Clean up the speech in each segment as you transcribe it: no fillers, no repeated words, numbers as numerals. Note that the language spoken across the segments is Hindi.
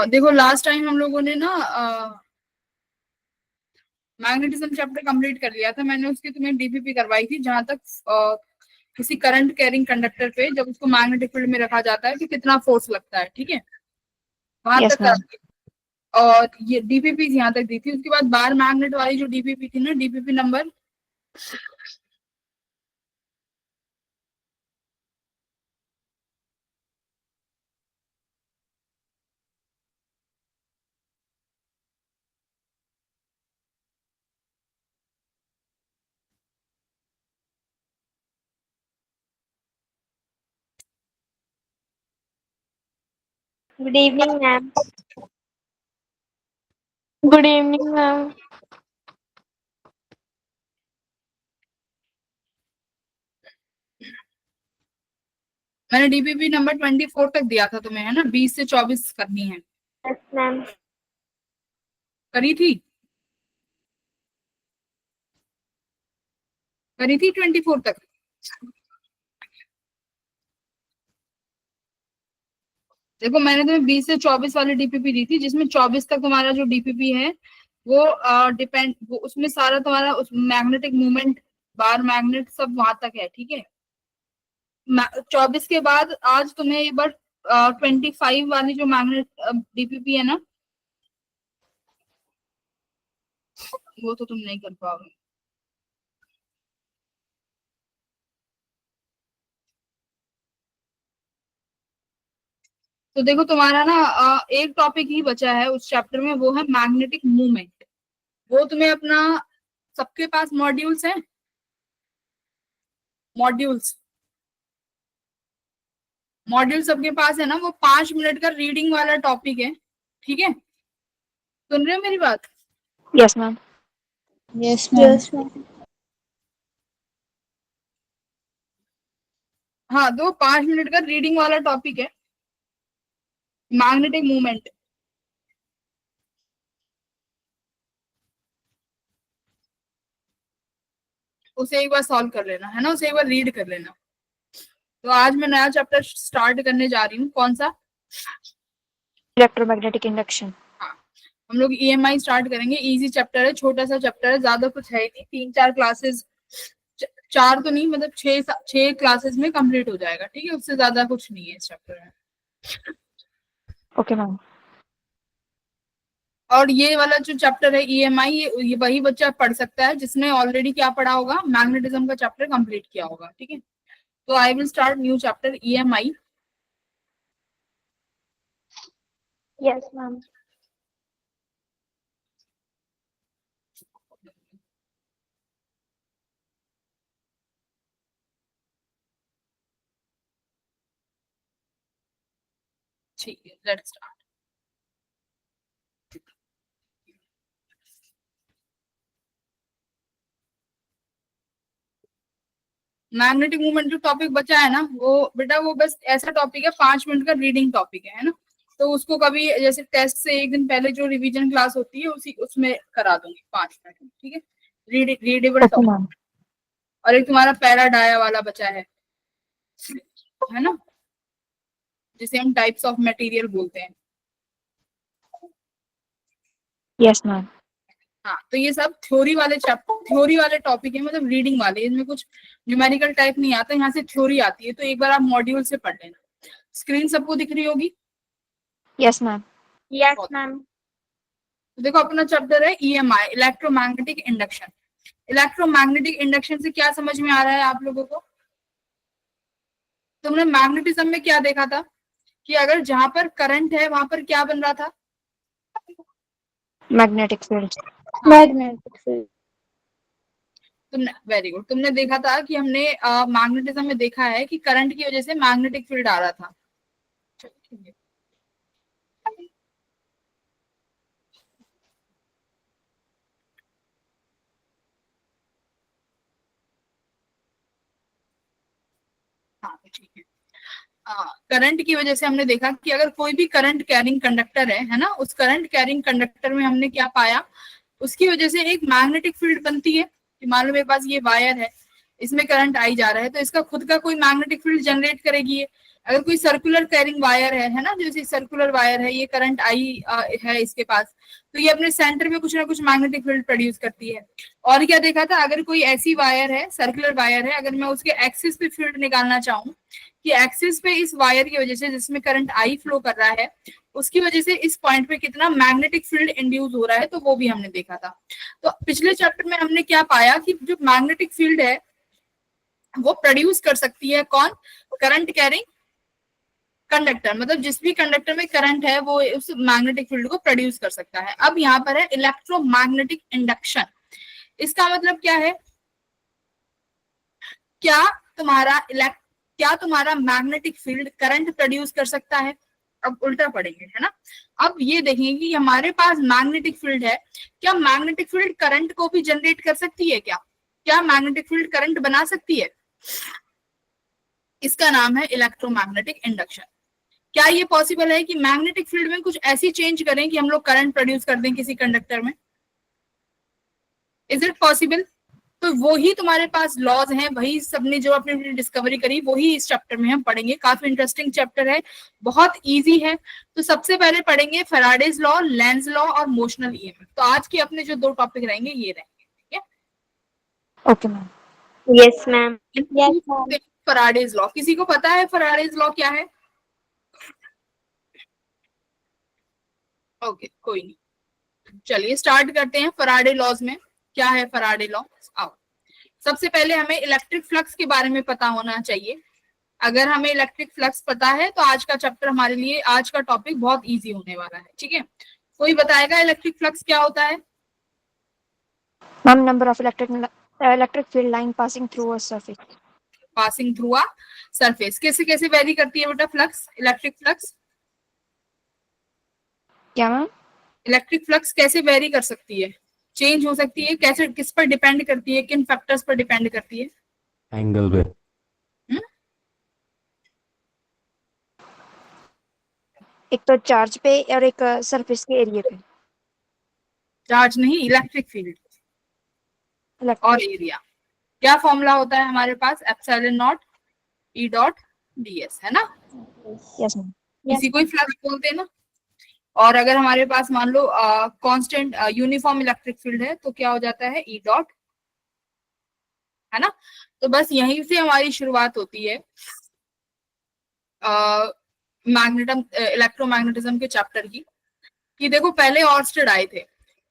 देखो लास्ट टाइम हम लोगों ने ना मैग्नेटिज्म चैप्टर कंप्लीट कर लिया था। मैंने उसकी तुम्हें डीपीपी करवाई थी, जहां तक किसी करंट कैरिंग कंडक्टर पे जब उसको मैग्नेटिक फील्ड में रखा जाता है कि कितना फोर्स लगता है, ठीक है, वहां यस तक मैम। कर। और ये डीपीपी यहाँ तक दी थी। उसके बाद बार मैग्नेट वाली जो डीपीपी थी ना, DPP number good evening ma'am. Good evening ma'am. मैंने डीपीपी नंबर 24 तक दिया था तुम्हें, है ना, 20 से 24 करनी है। Yes ma'am. करी थी, करी थी 24 तक। देखो मैंने तुम्हें 20 से 24 वाली डीपीपी दी थी, जिसमें 24 तक तुम्हारा जो डीपीपी है वो डिपेंड, वो उसमें सारा तुम्हारा उस मैग्नेटिक मूवमेंट, बार मैग्नेट सब वहां तक है, ठीक है। 24 के बाद आज तुम्हें एक बार 25 वाली जो मैग्नेट डीपीपी है ना, वो तो तुम नहीं कर पाओगे। तो देखो तुम्हारा ना एक टॉपिक ही बचा है उस चैप्टर में, वो है मैग्नेटिक मूवमेंट। वो तुम्हें अपना, सबके पास मॉड्यूल्स हैं, मॉड्यूल्स, मॉड्यूल सबके पास है ना, वो 5 मिनट का रीडिंग वाला टॉपिक है, ठीक है। सुन रहे हो मेरी बात? Yes ma'am. Yes ma'am. Yes ma'am. हाँ, तो 5 मिनट का रीडिंग वाला टॉपिक है मैग्नेटिक मूवमेंट। उसे एक बार सॉल्व कर लेना, है ना, उसे एक बार रीड कर लेना। तो आज मैं नया चैप्टर स्टार्ट करने जा रही हूँ। कौन सा? Electromagnetic induction. हाँ, हम लोग ईएमआई स्टार्ट करेंगे। इजी चैप्टर है, छोटा सा चैप्टर है, ज्यादा कुछ है ही नहीं। 3-4 क्लासेस, चार तो नहीं मतलब 6 क्लासेस में कंप्लीट हो जाएगा, ठीक है। उससे ज्यादा कुछ नहीं है इस चैप्टर में। Okay ma'am. और ये वाला जो चैप्टर है ईएमआई, ये वही बच्चा पढ़ सकता है जिसने ऑलरेडी क्या पढ़ा होगा, मैग्नेटिज्म का चैप्टर कंप्लीट किया होगा, ठीक है। तो I will start new chapter EMI. Yes ma'am. ठीक है, लेट्स स्टार्ट। मैग्नेटिक मूवमेंट जो टॉपिक बचा है ना, वो बेटा वो बस ऐसा टॉपिक है, 5 मिनट का रीडिंग टॉपिक है ना। तो उसको कभी जैसे टेस्ट से एक दिन पहले जो रिवीजन क्लास होती है उसी उसमें करा दूंगी 5 मिनट में, ठीक है। Readable okay topic. मैम। और एक तुम्हारा पैरा डाया वाला बचा है ना, जिसे हम टाइप्स ऑफ मटेरियल बोलते हैं। Yes ma'am. हाँ, तो ये सब थ्योरी वाले चैप्टर, थ्योरी वाले टॉपिक है, मतलब रीडिंग वाले। इसमें कुछ न्यूमेरिकल टाइप नहीं आता, यहाँ से थ्योरी आती है। तो एक बार आप मॉड्यूल से पढ़ लेना। स्क्रीन सबको दिख रही होगी? Yes ma'am. Yes ma'am. तो देखो अपना चैप्टर है EMI, electromagnetic induction. Electromagnetic induction से क्या समझ में आ रहा है आप लोगों को? तुमने मैग्नेटिज्म में क्या देखा था कि अगर जहां पर करंट है वहां पर क्या बन रहा था? Magnetic field. Magnetic field. तुमने, वेरी गुड, तुमने देखा था कि हमने मैग्नेटिज्म में देखा है कि करंट की वजह से मैग्नेटिक फील्ड आ रहा था। ठीक है। हाँ, ठीक है। करंट की वजह से हमने देखा कि अगर कोई भी करंट कैरिंग कंडक्टर है ना, उस करंट कैरिंग कंडक्टर में हमने क्या पाया, उसकी वजह से एक मैग्नेटिक फील्ड बनती है। कि मान लो मेरे पास ये वायर है, इसमें करंट आई जा रहा है, तो इसका खुद का कोई मैग्नेटिक फील्ड जनरेट करेगी ये। अगर कोई सर्कुलर कैरिंग वायर है ना, जैसे सर्कुलर वायर है, ये करंट आई है इसके पास, तो ये अपने सेंटर में कुछ ना कुछ मैग्नेटिक फील्ड प्रोड्यूस करती है। और क्या देखा था, अगर कोई ऐसी वायर है, सर्कुलर वायर है, अगर मैं उसके एक्सिस पे फील्ड निकालना चाहूँ कि एक्सिस पे इस वायर की वजह से जिसमें करंट आई फ्लो कर रहा है, उसकी वजह से इस पॉइंट पे कितना मैग्नेटिक फील्ड इंड्यूस हो रहा है, तो वो भी हमने देखा था। तो पिछले चैप्टर में हमने क्या पाया कि जो मैग्नेटिक फील्ड है वो प्रोड्यूस कर सकती है कौन, करंट कैरिंग कंडक्टर, मतलब जिस भी कंडक्टर में करंट है वो उस मैग्नेटिक फील्ड को प्रोड्यूस कर सकता है। अब यहाँ पर है इलेक्ट्रोमैग्नेटिक इंडक्शन। इसका मतलब क्या है, क्या तुम्हारा मैग्नेटिक फील्ड करंट प्रोड्यूस कर सकता है। अब उल्टा पढ़ेंगे, है ना। अब ये देखेंगे कि हमारे पास मैग्नेटिक फील्ड है, क्या मैग्नेटिक फील्ड करंट को भी जनरेट कर सकती है, क्या मैग्नेटिक फील्ड करंट बना सकती है। इसका नाम है इलेक्ट्रोमैग्नेटिक इंडक्शन। क्या ये पॉसिबल है कि मैग्नेटिक फील्ड में कुछ ऐसी चेंज करें कि हम लोग करंट प्रोड्यूस कर दें किसी कंडक्टर में, इज इट पॉसिबल। तो वही तुम्हारे पास लॉज हैं, वही सबने जो अपनी डिस्कवरी करी वही इस चैप्टर में हम पढ़ेंगे। काफी इंटरेस्टिंग चैप्टर है, बहुत इजी है। तो सबसे पहले पढ़ेंगे फैराडेज लॉ, लेंज लॉ और मोशनल ईएमएफ। तो आज के अपने जो 2 टॉपिक रहेंगे ये रहेंगे, ठीक है। Okay ma'am. Yes, ma'am. Yes, ma'am. Faraday's law, किसी को पता है फैराडेज लॉ क्या है। ओके, कोई नहीं, चलिए स्टार्ट करते हैं। फैराडे लॉज में क्या है, फैराडे लॉ। आओ, सबसे पहले हमें इलेक्ट्रिक फ्लक्स के बारे में पता होना चाहिए। अगर हमें इलेक्ट्रिक फ्लक्स पता है तो आज का चैप्टर हमारे लिए, आज का टॉपिक बहुत इजी होने वाला है, ठीक है। कोई बताएगा इलेक्ट्रिक फ्लक्स क्या होता है। Ma'am, number of electric field line passing through a surface. Passing through a surface. कैसे कैसे वेरी करती है बेटा फ्लक्स, इलेक्ट्रिक फ्लक्स। क्या मैम। इलेक्ट्रिक फ्लक्स कैसे वेरी कर सकती है, चेंज हो सकती है, कैसे, किस पर डिपेंड करती है, किन फैक्टर्स पर डिपेंड करती है। एंगल पे। एक तो चार्ज पे और एक सरफेस के एरिया पे। चार्ज नहीं, इलेक्ट्रिक फील्ड और एरिया। क्या फॉर्मूला होता है हमारे पास, epsilon naught E dot ds, है ना। Yes ma'am. इसी को ही फ्लक्स बोलते हैं ना। और अगर हमारे पास मान लो कांस्टेंट यूनिफॉर्म इलेक्ट्रिक फील्ड है तो क्या हो जाता है, ई डॉट, है ना। तो बस यहीं से हमारी शुरुआत होती है मैग्नेटम इलेक्ट्रोमैग्नेटिज्म के चैप्टर की। कि देखो पहले ऑर्स्टेड आए थे,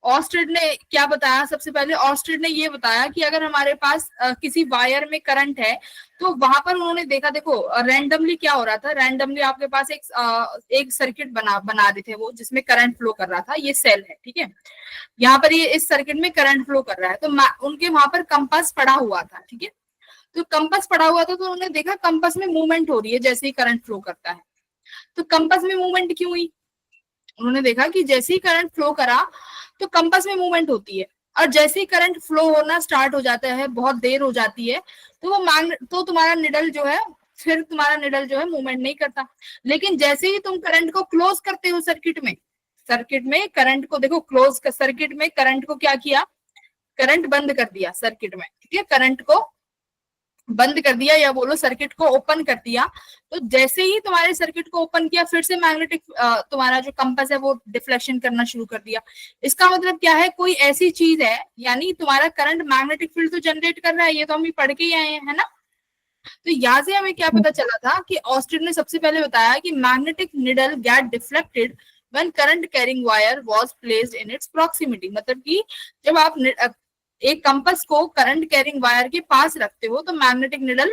ऑर्स्टेड ने क्या बताया, सबसे पहले ऑर्स्टेड ने ये बताया कि अगर हमारे पास किसी वायर में करंट है तो वहां पर उन्होंने देखा, देखो रैंडमली क्या हो रहा था, रैंडमली आपके पास एक सर्किट बना रहे थे वो, जिसमें करंट फ्लो कर रहा था। ये सेल है, ठीक है। यहाँ पर ये इस सर्किट में करंट फ्लो कर रहा है, तो उनके वहां पर कंपास पड़ा हुआ था, ठीक है। तो कंपास पड़ा हुआ था तो उन्होंने देखा कंपास में मूवमेंट हो रही है जैसे ही करंट फ्लो करता है। तो कंपास में मूवमेंट क्यों हुई, उन्होंने देखा कि जैसे ही करंट फ्लो करा तो कंपास में मूवमेंट होती है, और जैसे ही करंट फ्लो होना स्टार्ट हो जाता है, बहुत देर हो जाती है, तो वो तुम्हारा निडल जो है, फिर तुम्हारा निडल जो है मूवमेंट नहीं करता। लेकिन जैसे ही तुम करंट को क्लोज करते हो सर्किट में करंट को देखो क्लोज कर, सर्किट में करंट को क्या किया, करंट बंद कर दिया सर्किट में, ठीक है। करंट को बंद कर दिया या बोलो सर्किट को ओपन कर दिया। तो जैसे ही तुम्हारे सर्किट को ओपन किया, फिर से मैग्नेटिक तुम्हारा जो कंपास है वो डिफ्लेक्शन करना शुरू कर दिया। इसका मतलब क्या है, कोई ऐसी चीज है, यानी तुम्हारा करंट मैग्नेटिक फील्ड तो जनरेट कर रहा है, ये तो हम भी पढ़ के ही आए हैं, है ना। तो यहाँ से हमें क्या पता चला था कि ऑस्टेड ने सबसे पहले बताया कि magnetic needle get deflected when current carrying wire was placed in its proximity. मतलब कि जब आप एक कंपास को करंट कैरिंग वायर के पास रखते हो तो मैग्नेटिक निडल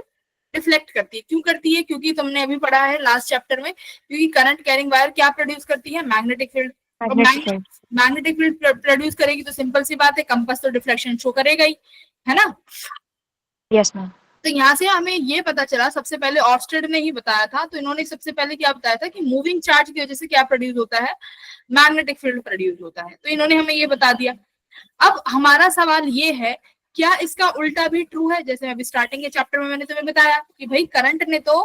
डिफ्लेक्ट करती है। क्यों करती है, क्योंकि तुमने अभी पढ़ा है लास्ट चैप्टर में, क्योंकि करंट कैरिंग वायर क्या प्रोड्यूस करती है, magnetic field. Magnetic field produce करेगी तो सिंपल सी बात है, कंपास तो डिफ्लेक्शन शो करेगा ही, है ना। Yes ma'am. तो यहाँ से हमें ये पता चला, सबसे पहले ऑर्स्टेड ने ही बताया था। तो इन्होंने सबसे पहले क्या बताया था कि मूविंग चार्ज की वजह से क्या प्रोड्यूस होता है, मैग्नेटिक फील्ड प्रोड्यूस होता है। तो इन्होंने हमें ये बता दिया। अब हमारा सवाल ये है, क्या इसका उल्टा भी ट्रू है। जैसे अभी स्टार्टिंग के चैप्टर में मैंने तुम्हें बताया कि भाई करंट ने तो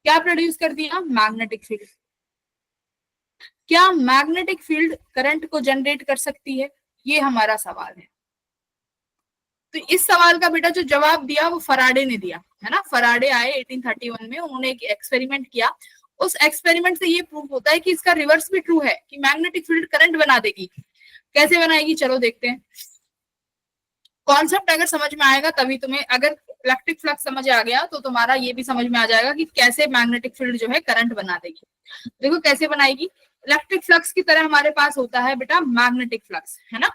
क्या प्रोड्यूस कर दिया, मैग्नेटिक फील्ड। क्या मैग्नेटिक फील्ड करंट को जनरेट कर सकती है, ये हमारा सवाल है। तो इस सवाल का बेटा जो जवाब दिया वो फराडे ने दिया है ना। फराडे आए 1831 में, उन्होंने एक एक्सपेरिमेंट किया। उस एक्सपेरिमेंट से ये प्रूव होता है कि इसका रिवर्स भी ट्रू है कि मैग्नेटिक फील्ड करंट बना देगी। कैसे बनाएगी चलो देखते हैं। कॉन्सेप्ट अगर समझ में आएगा तभी तुम्हें, अगर इलेक्ट्रिक फ्लक्स समझ आ गया तो तुम्हारा ये भी समझ में आ जाएगा कि कैसे मैग्नेटिक फील्ड जो है करंट बना देगी। देखो कैसे बनाएगी। इलेक्ट्रिक फ्लक्स की तरह हमारे पास होता है बेटा मैग्नेटिक फ्लक्स, है ना।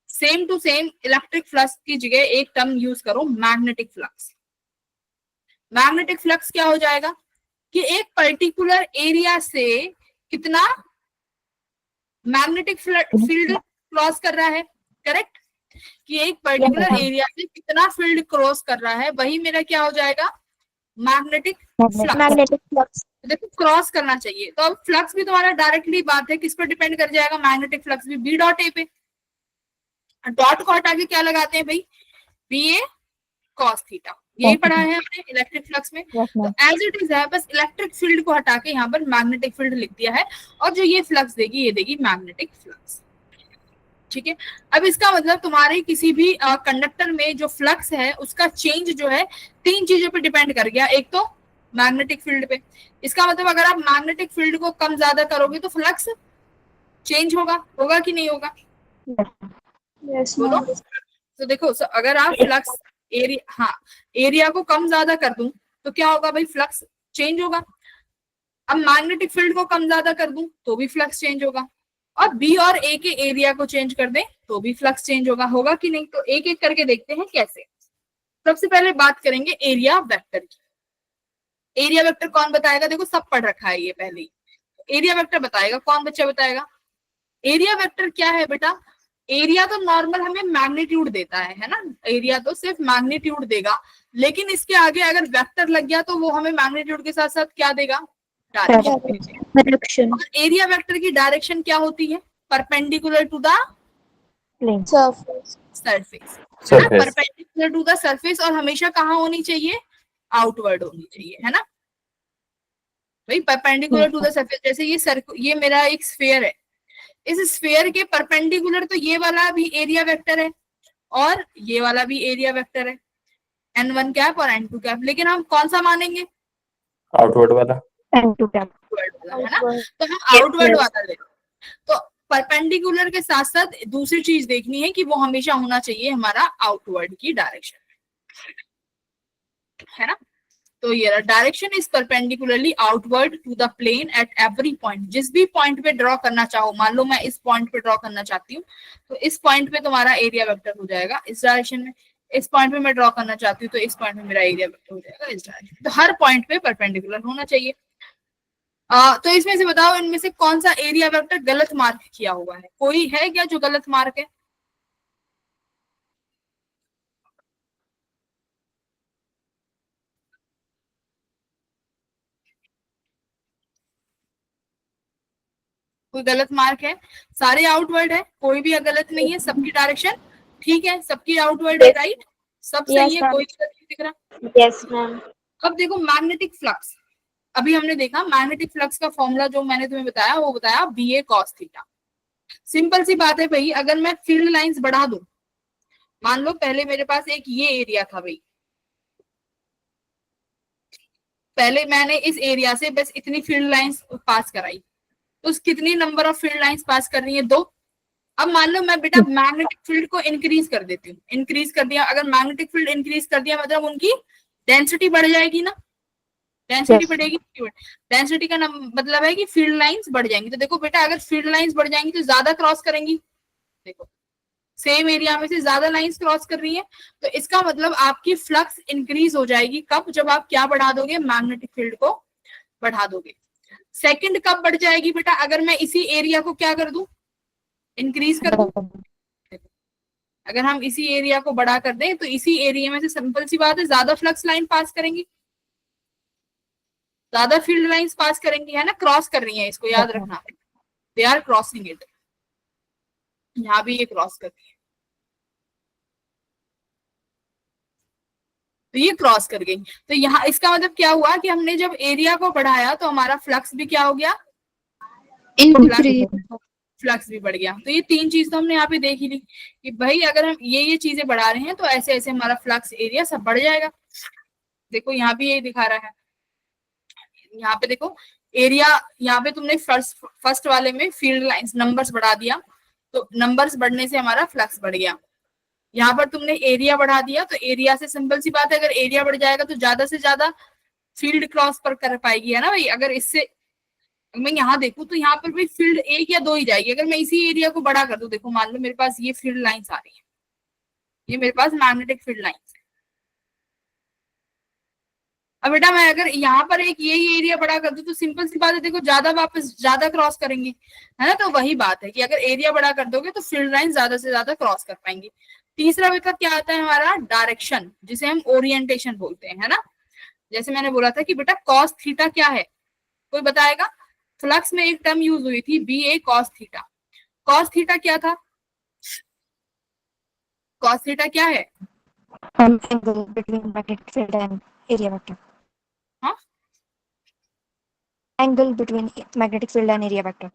Same to same electric flux की जगह एक टर्म यूज करो मैग्नेटिक फ्लक्स। मैग्नेटिक फ्लक्स क्या हो जाएगा कि एक पर्टिकुलर एरिया से कितना मैग्नेटिक फील्ड क्रॉस कर रहा है, करेक्ट, कि एक पर्टिकुलर एरिया से कितना फील्ड क्रॉस कर रहा है, वही मेरा क्या हो जाएगा मैग्नेटिक फ्लक्स। Magnetic flux. देखो क्रॉस करना चाहिए, तो अब फ्लक्स भी तुम्हारा डायरेक्टली बात है किस पर डिपेंड कर जाएगा, मैग्नेटिक फ्लक्स भी बी डॉट ए पे। डॉट को हटा के क्या लगाते हैं भाई, बी ए कॉस थीटा। यही पढ़ा है हमने इलेक्ट्रिक फ्लक्स में। तो एज इट इज है, बस इलेक्ट्रिक फील्ड को हटा के यहाँ पर मैग्नेटिक फील्ड लिख दिया है, और जो ये फ्लक्स देगी ये देगी मैग्नेटिक फ्लक्स। ठीक है। अब इसका मतलब तुम्हारे किसी भी कंडक्टर में जो फ्लक्स है उसका चेंज जो है तीन चीजों पे डिपेंड कर गया। एक तो मैग्नेटिक फील्ड पे, इसका मतलब अगर आप मैग्नेटिक फील्ड को कम ज्यादा करोगे तो फ्लक्स चेंज होगा कि नहीं होगा? Yes, बोलो। ma'am. तो देखो अगर आप फ्लक्स एरिया को कम ज्यादा कर दूं तो क्या होगा भाई, फ्लक्स चेंज होगा। अब मैग्नेटिक फील्ड को कम ज्यादा कर दूं तो भी फ्लक्स चेंज होगा, और बी और ए के एरिया को चेंज कर दें तो भी फ्लक्स चेंज होगा कि नहीं? तो एक एक करके देखते हैं कैसे। सबसे पहले बात करेंगे एरिया वेक्टर की। एरिया वेक्टर कौन बताएगा? देखो सब पढ़ रखा है ये पहले ही। एरिया वेक्टर बताएगा कौन, बच्चा बताएगा? एरिया वेक्टर क्या है बेटा? एरिया तो नॉर्मल हमें मैग्नीट्यूड देता है ना, एरिया तो सिर्फ मैग्नीट्यूड देगा, लेकिन इसके आगे अगर वेक्टर लग गया तो वो हमें मैग्नीट्यूड के साथ साथ क्या देगा, डायरेक्शन। Direction. और एरिया वेक्टर की डायरेक्शन क्या होती है? Perpendicular to the Surface. Surface, Surface. Perpendicular to the surface, और हमेशा कहाँ होनी चाहिए, आउटवर्ड होनी चाहिए, है ना भाई, परपेंडिकुलर टू द सरफेस। जैसे ये मेरा एक स्फीयर है, इस स्फीयर के परपेंडिकुलर तो ये वाला भी एरिया वेक्टर है और ये वाला भी एरिया वेक्टर है, n1 कैप और n2 कैप, लेकिन हम कौन सा मानेंगे, आउटवर्ड वाला, N2 कैप। आउटवर्ड वाला, है ना। तो हम आउटवर्ड वाला ले, तो परपेंडिकुलर के साथ साथ दूसरी चीज देखनी है कि वो हमेशा होना चाहिए हमारा आउटवर्ड की डायरेक्शन, है ना। तो ये direction is perpendicularly outward to the plane at every point. जिस भी पॉइंट पे ड्रॉ करना चाहो, मान लो मैं इस पॉइंट पे ड्रॉ करना चाहती हूँ तो इस पॉइंट पे तुम्हारा एरिया वेक्टर हो जाएगा इस डायरेक्शन में। इस पॉइंट पे मैं ड्रॉ करना चाहती हूँ तो इस पॉइंट में मेरा एरिया वेक्टर हो जाएगा इस डायरेक्शन। तो हर पॉइंट पे परपेंडिकुलर होना चाहिए। तो इसमें से बताओ इनमें से कौन सा एरिया वेक्टर गलत मार्क किया हुआ है? कोई है क्या जो गलत मार्क है? कोई गलत मार्क है? सारे आउटवर्ड है, कोई भी गलत नहीं है, सबकी डायरेक्शन ठीक है, सबकी आउटवर्ड है, राइट, सब सही है, कोई गलत नहीं दिख रहा। Yes, ma'am. अब देखो मैग्नेटिक फ्लक्स, अभी हमने देखा मैग्नेटिक फ्लक्स का फॉर्मूला जो मैंने तुम्हें बताया वो बताया बी ए कॉस थीटा। सिंपल सी बात है भाई, अगर मैं फील्ड लाइंस बढ़ा दूं, मान लो पहले मेरे पास एक ये एरिया था भाई, पहले मैंने इस एरिया से बस इतनी फील्ड लाइंस पास कराई, तो कितनी number of field lines pass कर रही है? 2। अब मान लो मैं बेटा मैग्नेटिक फील्ड को इंक्रीज कर देती हूँ, इंक्रीज कर दिया, अगर मैग्नेटिक फील्ड इंक्रीज कर दिया मतलब उनकी डेंसिटी बढ़ जाएगी ना, डेंसिटी बढ़ेगी, डेंसिटी का मतलब है कि फील्ड लाइंस बढ़ जाएंगी। तो देखो बेटा अगर फील्ड लाइंस बढ़ जाएंगी तो ज्यादा क्रॉस करेंगी, देखो सेम एरिया में से ज्यादा लाइंस क्रॉस कर रही है, तो इसका मतलब आपकी फ्लक्स इंक्रीज हो जाएगी। कब? जब आप क्या बढ़ा दोगे, मैग्नेटिक फील्ड को बढ़ा दोगे। सेकंड कब बढ़ जाएगी बेटा? अगर मैं इसी एरिया को क्या कर दूं, इंक्रीज कर दूं। अगर हम इसी एरिया को बड़ा कर दें तो इसी एरिया में से सिंपल सी बात है ज्यादा फ्लक्स लाइन पास करेंगी, ज्यादा फील्ड लाइंस पास करेंगी, है ना, क्रॉस कर रही है, इसको याद रखना, दे आर क्रॉसिंग इट। यहाँ भी ये क्रॉस कर रही है, तो ये क्रॉस कर गई। तो यहाँ इसका मतलब क्या हुआ कि हमने जब एरिया को बढ़ाया तो हमारा फ्लक्स भी क्या हो गया, Increase. फ्लक्स भी बढ़ गया। तो ये तीन चीज तो हमने यहाँ पे देख ही ली कि भाई अगर हम ये चीजें बढ़ा रहे हैं तो ऐसे ऐसे हमारा फ्लक्स एरिया सब बढ़ जाएगा। देखो यहाँ भी यही दिखा रहा है, यहाँ पे देखो एरिया, यहाँ पे तुमने फर्स्ट वाले में फील्ड लाइंस नंबर्स बढ़ा दिया, तो नंबर्स बढ़ने से हमारा फ्लक्स बढ़ गया। यहाँ पर तुमने एरिया बढ़ा दिया, तो एरिया से सिंपल सी बात है, अगर एरिया बढ़ जाएगा तो ज्यादा से ज्यादा फील्ड क्रॉस पर कर पाएगी, है ना भाई। अगर इससे मैं यहाँ देखूं तो यहाँ पर भी फील्ड 1 या 2 ही जाएगी। अगर मैं इसी एरिया को बड़ा कर दूं, देखो मान लो मेरे पास ये फील्ड लाइंस आ रही है, ये मेरे पास मैग्नेटिक फील्ड लाइंस है। अब बेटा मैं अगर यहाँ पर एक यही एरिया बड़ा कर दूं तो सिंपल सी बात है, देखो ज्यादा वापस ज्यादा क्रॉस करेंगे, है ना। तो वही बात है कि अगर एरिया बड़ा कर दोगे तो फील्ड लाइन ज्यादा से ज्यादा क्रॉस कर पाएंगे। तीसरा बेटा क्या आता है हमारा, डायरेक्शन, जिसे हम ओरिएंटेशन बोलते हैं, है ना। जैसे मैंने बोला था कि बेटा कॉस थीटा क्या है, कोई बताएगा। फ्लक्स में एक टर्म यूज हुई थी बी ए कॉस थीटा। कॉस थीटा क्या था, कॉस थीटा क्या है? Angle between magnetic field and area vector. हाँ, Angle between magnetic field and area vector.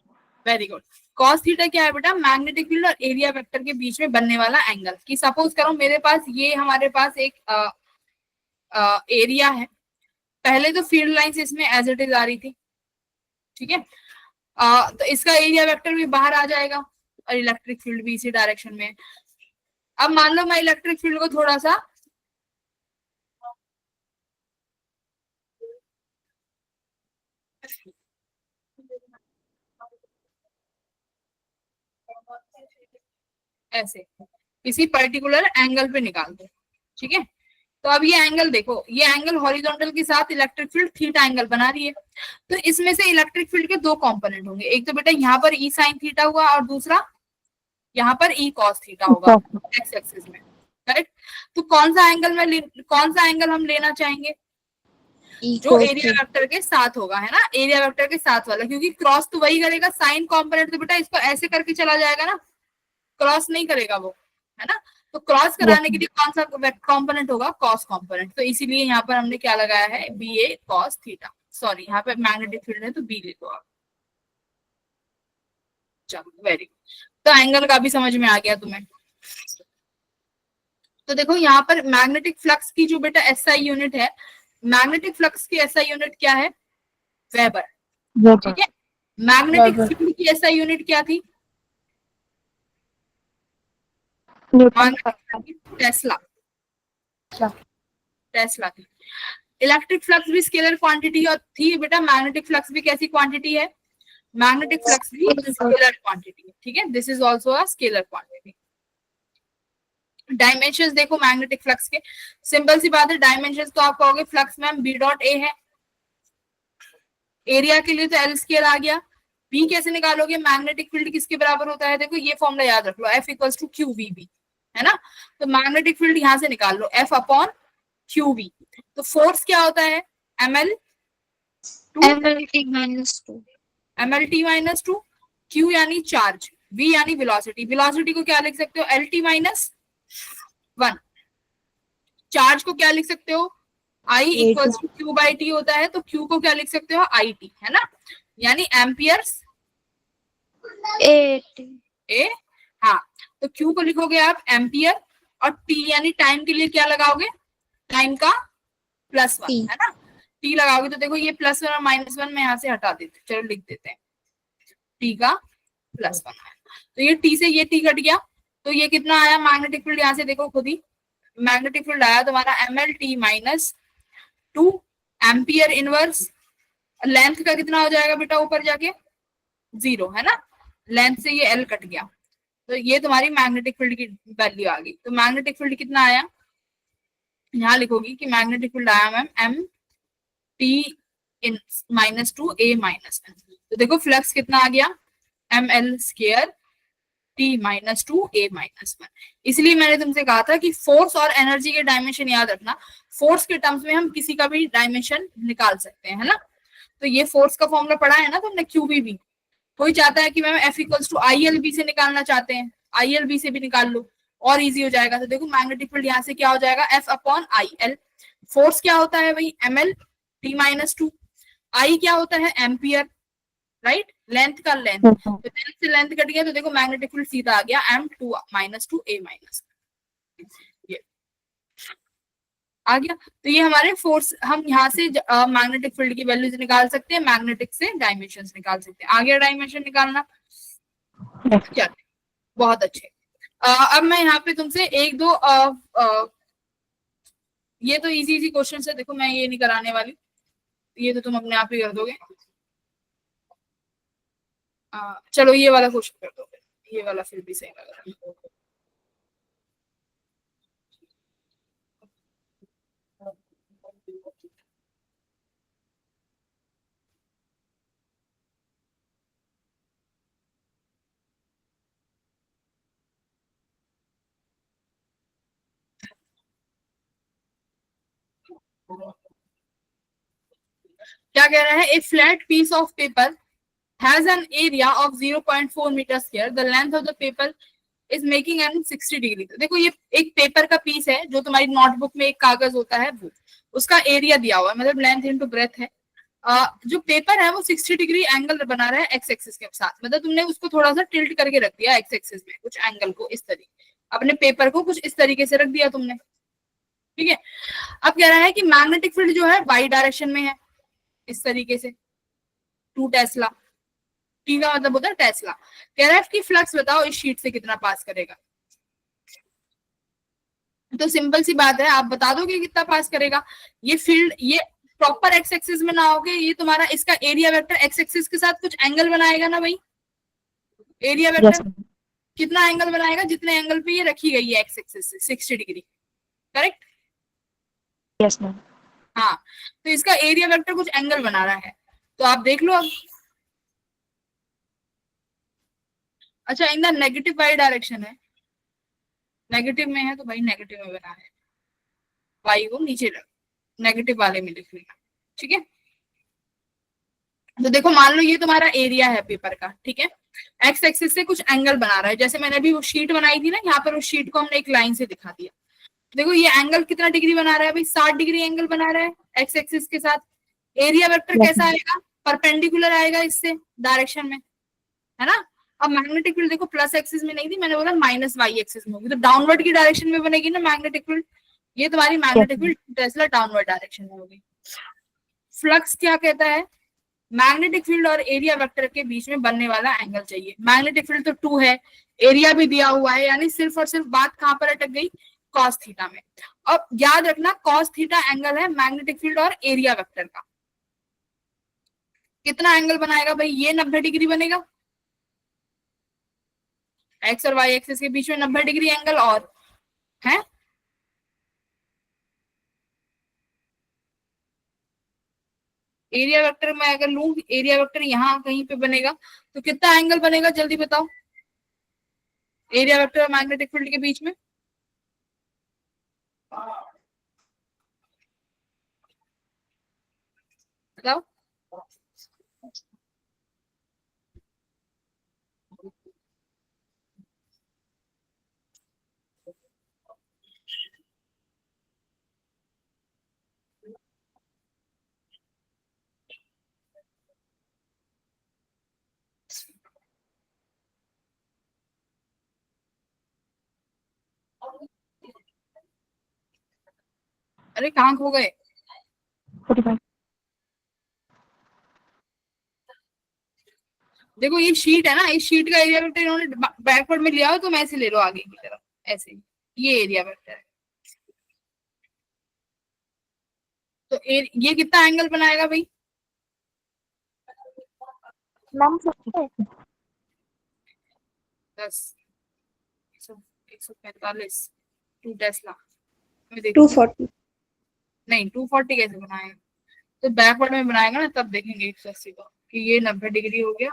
Very good. Cos theta क्या है बेटा, मैग्नेटिक फील्ड और एरिया वेक्टर के बीच में बनने वाला एंगल। कि सपोज करो मेरे पास ये हमारे पास एक एरिया है, पहले तो फील्ड लाइंस इसमें एज इट इज आ रही थी, ठीक है। तो इसका एरिया वेक्टर भी बाहर आ जाएगा और इलेक्ट्रिक फील्ड भी इसी डायरेक्शन में। अब मान लो मैं इलेक्ट्रिक फील्ड को थोड़ा सा ऐसे किसी पर्टिकुलर एंगल पे निकाल दो, ठीक है। तो अब ये एंगल देखो, ये एंगल हॉरिजॉन्टल के साथ इलेक्ट्रिक फील्ड थीटा एंगल बना रही है। तो इसमें से इलेक्ट्रिक फील्ड के दो कंपोनेंट होंगे, एक तो बेटा यहाँ पर ई साइन थीटा हुआ और दूसरा यहाँ पर ई कॉस थीटा होगा एक्स एक्सिस में, करेक्ट। तो कौन सा एंगल हम लेना चाहेंगे, जो एरिया वेक्टर के साथ होगा, है ना, एरिया वेक्टर के साथ वाला, क्योंकि क्रॉस तो वही करेगा, साइन कंपोनेंट तो बेटा इसको ऐसे करके चला जाएगा ना, क्रॉस नहीं करेगा वो, है ना। तो क्रॉस कराने के लिए कौन सा कंपोनेंट होगा, कॉस कंपोनेंट। तो इसीलिए यहाँ पर हमने क्या लगाया है, बी ए कॉस थीटा। सॉरी, यहाँ पे मैग्नेटिक फील्ड है तो बी लिखो आप। चलो वेरी गुड, तो एंगल का भी समझ में आ गया तुम्हें। तो देखो यहाँ पर मैग्नेटिक फ्लक्स की जो बेटा एसआई यूनिट है, मैग्नेटिक फ्लक्स की एसआई यूनिट क्या है, वेबर, ठीक है। मैग्नेटिक फील्ड की एसआई यूनिट क्या थी, टेस्ला, टेस्ला थी। इलेक्ट्रिक फ्लक्स भी स्केलर क्वांटिटी थी बेटा, मैग्नेटिक फ्लक्स भी कैसी क्वांटिटी है, मैग्नेटिक फ्लक्स भी स्केलर क्वांटिटी है, ठीक है। This is also a scalar quantity. Dimensions देखो मैग्नेटिक फ्लक्स के, सिंपल सी बात है, डायमेंशंस तो आप कहोगे flux ma'am B dot A है, एरिया के लिए तो एल स्क्वायर आ गया। बी कैसे निकालोगे, मैग्नेटिक फील्ड किसके बराबर होता है, देखो ये फॉर्मूला याद रख लो, F equals to q v B, है ना। तो मैग्नेटिक फील्ड यहां से निकाल लो, एफ अपॉन क्यू वी। तो फोर्स क्या होता है, M L MLT minus 2. -2, q यानी चार्ज, वी यानी वेलोसिटी। वेलोसिटी को क्या लिख सकते हो, एल टी -1। चार्ज को क्या लिख सकते हो, I equals to Q by T होता है, तो क्यू को क्या लिख सकते हो, आई टी, है ना, यानी एम्पियर्स 8. ए। हाँ, तो क्यू को लिखोगे आप एम्पियर, और टी यानी टाइम के लिए क्या लगाओगे, टाइम का +1, है ना। टी लगाओगे तो देखो ये +1 और -1 में यहाँ से हटा देते, चलो लिख देते हैं, टी का +1 है, तो ये टी से ये टी कट गया, तो ये कितना आया मैग्नेटिक फील्ड, यहाँ से देखो खुद ही, मैग्नेटिक फील्ड आया तुम्हारा MLT -2 एम्पियर इनवर्स। लेंथ का कितना हो जाएगा बेटा ऊपर जाके 0, है ना, लेंथ से ये L कट गया, तो ये तुम्हारी मैग्नेटिक फील्ड की वैल्यू आ गई। तो मैग्नेटिक फील्ड कितना आया, यहाँ लिखोगी कि मैग्नेटिक फील्ड आया मैम MT -2 A -1। तो देखो फ्लक्स कितना आ गया, ML स्क्वायर T -2 A -1। इसलिए मैंने तुमसे कहा था कि फोर्स और एनर्जी के डायमेंशन याद रखना, फोर्स के टर्म्स में हम किसी का भी डायमेंशन निकाल सकते हैं, है ना। तो ये फोर्स का फॉर्मूला पढ़ा है ना तुमने, QVB। कोई चाहता है कि ma'am F equals to ILB से निकालना चाहते हैं, ILB से भी निकाल लो और इजी हो जाएगा। तो देखो मैग्नेटिक फील्ड यहाँ से क्या हो जाएगा, F अपॉन IL। फोर्स क्या होता है भाई, ML T -2, I क्या होता है एम्पियर, राइट, लेंथ का लेंथ, Yes, तो लेंथ से लेंथ कट गया तो देखो मैग्नेटिक फील्ड सीधा आ गया m2 minus two a minus, ये आ गया। तो ये हमारे फोर्स, हम यहाँ से मैग्नेटिक फील्ड की वैल्यूज निकाल सकते हैं, मैग्नेटिक से डायमेंशंस निकाल सकते हैं। आ गया डायमेंशन निकालना, yes. क्या, बहुत अच्छे। अब मैं यहाँ पे तुमसे एक दो ये तो इजी इजी क्वेश्चन है, देखो मैं ये नहीं कराने वाली, ये तो तुम अपने आप ही कर दोगे। चलो ये वाला क्वेश्चन कर दो, ये वाला फिर भी सही लग रहा है। क्या कह रहा है, a flat piece of paper has an area of 0.4 meter square, the length of the paper is making an 60 degree। तो देखो ये एक पेपर का पीस है, जो तुम्हारी नोटबुक में एक कागज होता है वो, उसका एरिया दिया हुआ है, मतलब लेंथ इनटू ब्रेथ है। जो पेपर है वो 60 डिग्री एंगल बना रहा है एक्स एक्सिस के साथ, मतलब तुमने उसको थोड़ा सा टिल्ट करके रख दिया एक्स एक्सिस में, कुछ एंगल को इस तरीके, अपने पेपर को कुछ इस तरीके से रख दिया तुमने, ठीक है। अब कह रहा है कि मैग्नेटिक फील्ड जो है वाई डायरेक्शन में है, इस तरीके से 2 टेस्ला, टी का मतलब होता है टेस्ला। कह रहा है कि फ्लक्स बताओ इस शीट से कितना पास करेगा। तो सिंपल सी बात है, आप बता दोगे कितना पास करेगा। ये फील्ड ये प्रॉपर एक्स एक्सिस में ना होगे, ये तुम्हारा इसका एरिया वेक्टर एक्स एक्सिस के साथ कुछ एंगल बनाएगा ना भाई, एरिया Yes, वेक्टर ma'am. कितना एंगल बनाएगा, जितने एंगल पे ये रखी गई है एक्स एक्सिस से 60 डिग्री, करेक्ट। Yes, ma'am. हाँ, तो इसका एरिया वेक्टर कुछ एंगल बना रहा है, तो आप देख लो अब। अच्छा, in the negative Y direction है, नेगेटिव में है तो भाई नेगेटिव में बना है, वाई को नीचे रख, नेगेटिव वाले में लिख लेना, ठीक है। तो देखो मान लो ये तुम्हारा एरिया है पेपर का, ठीक है, एक्स एक्सिस से कुछ एंगल बना रहा है, जैसे मैंने अभी वो शीट बनाई थी ना, यहाँ पर उस शीट को हमने एक लाइन से दिखा दिया। देखो ये एंगल कितना डिग्री बना रहा है भाई, 60 डिग्री एंगल बना रहा है एक्स एक्सिस के साथ। एरिया वेक्टर कैसा आएगा, परपेंडिकुलर आएगा इससे डायरेक्शन में, है ना। अब मैग्नेटिक फील्ड देखो प्लस एक्सिस में नहीं थी, मैंने बोला माइनस वाई एक्सिस में होगी, तो डाउनवर्ड की डायरेक्शन में बनेगी ना मैग्नेटिक फील्ड। ये तुम्हारी magnetic field Tesla downward direction में होगी। फ्लक्स क्या कहता है, मैग्नेटिक फील्ड और एरिया वेक्टर के बीच में बनने वाला एंगल चाहिए। मैग्नेटिक फील्ड तो 2 है, एरिया भी दिया हुआ है, यानी सिर्फ और सिर्फ बात कहां पर अटक गई, कॉस थीटा में। अब याद रखना कॉस थीटा एंगल है मैग्नेटिक फील्ड और एरिया वेक्टर का। कितना एंगल बनाएगा भाई, ये 90 डिग्री बनेगा, एक्स और वाई एक्सिस के बीच में 90 डिग्री एंगल और है। एरिया वेक्टर में अगर लूं, एरिया वेक्टर यहाँ कहीं पे बनेगा, तो कितना एंगल बनेगा जल्दी बताओ, एरिया वेक्टर और मैग्नेटिक फील्ड के बीच में। बताओ, अरे कहाँ खो गए। 45. देखो ये शीट है ना, इस शीट का एरिया वेक्टर इन्होंने बैकवर्ड में लिया हो, तुम ऐसे ले लो आगे की तरफ, ऐसे ही, ये एरिया वेक्टर है। तो ये कितना एंगल बनाएगा भाई, Ma'am, 10, 145, 2 टेस्ला, 240। नहीं 240 कैसे बनाएगा, तो बैकवर्ड में बनाएगा ना, तब देखेंगे 180 को कि ये 90 डिग्री हो गया।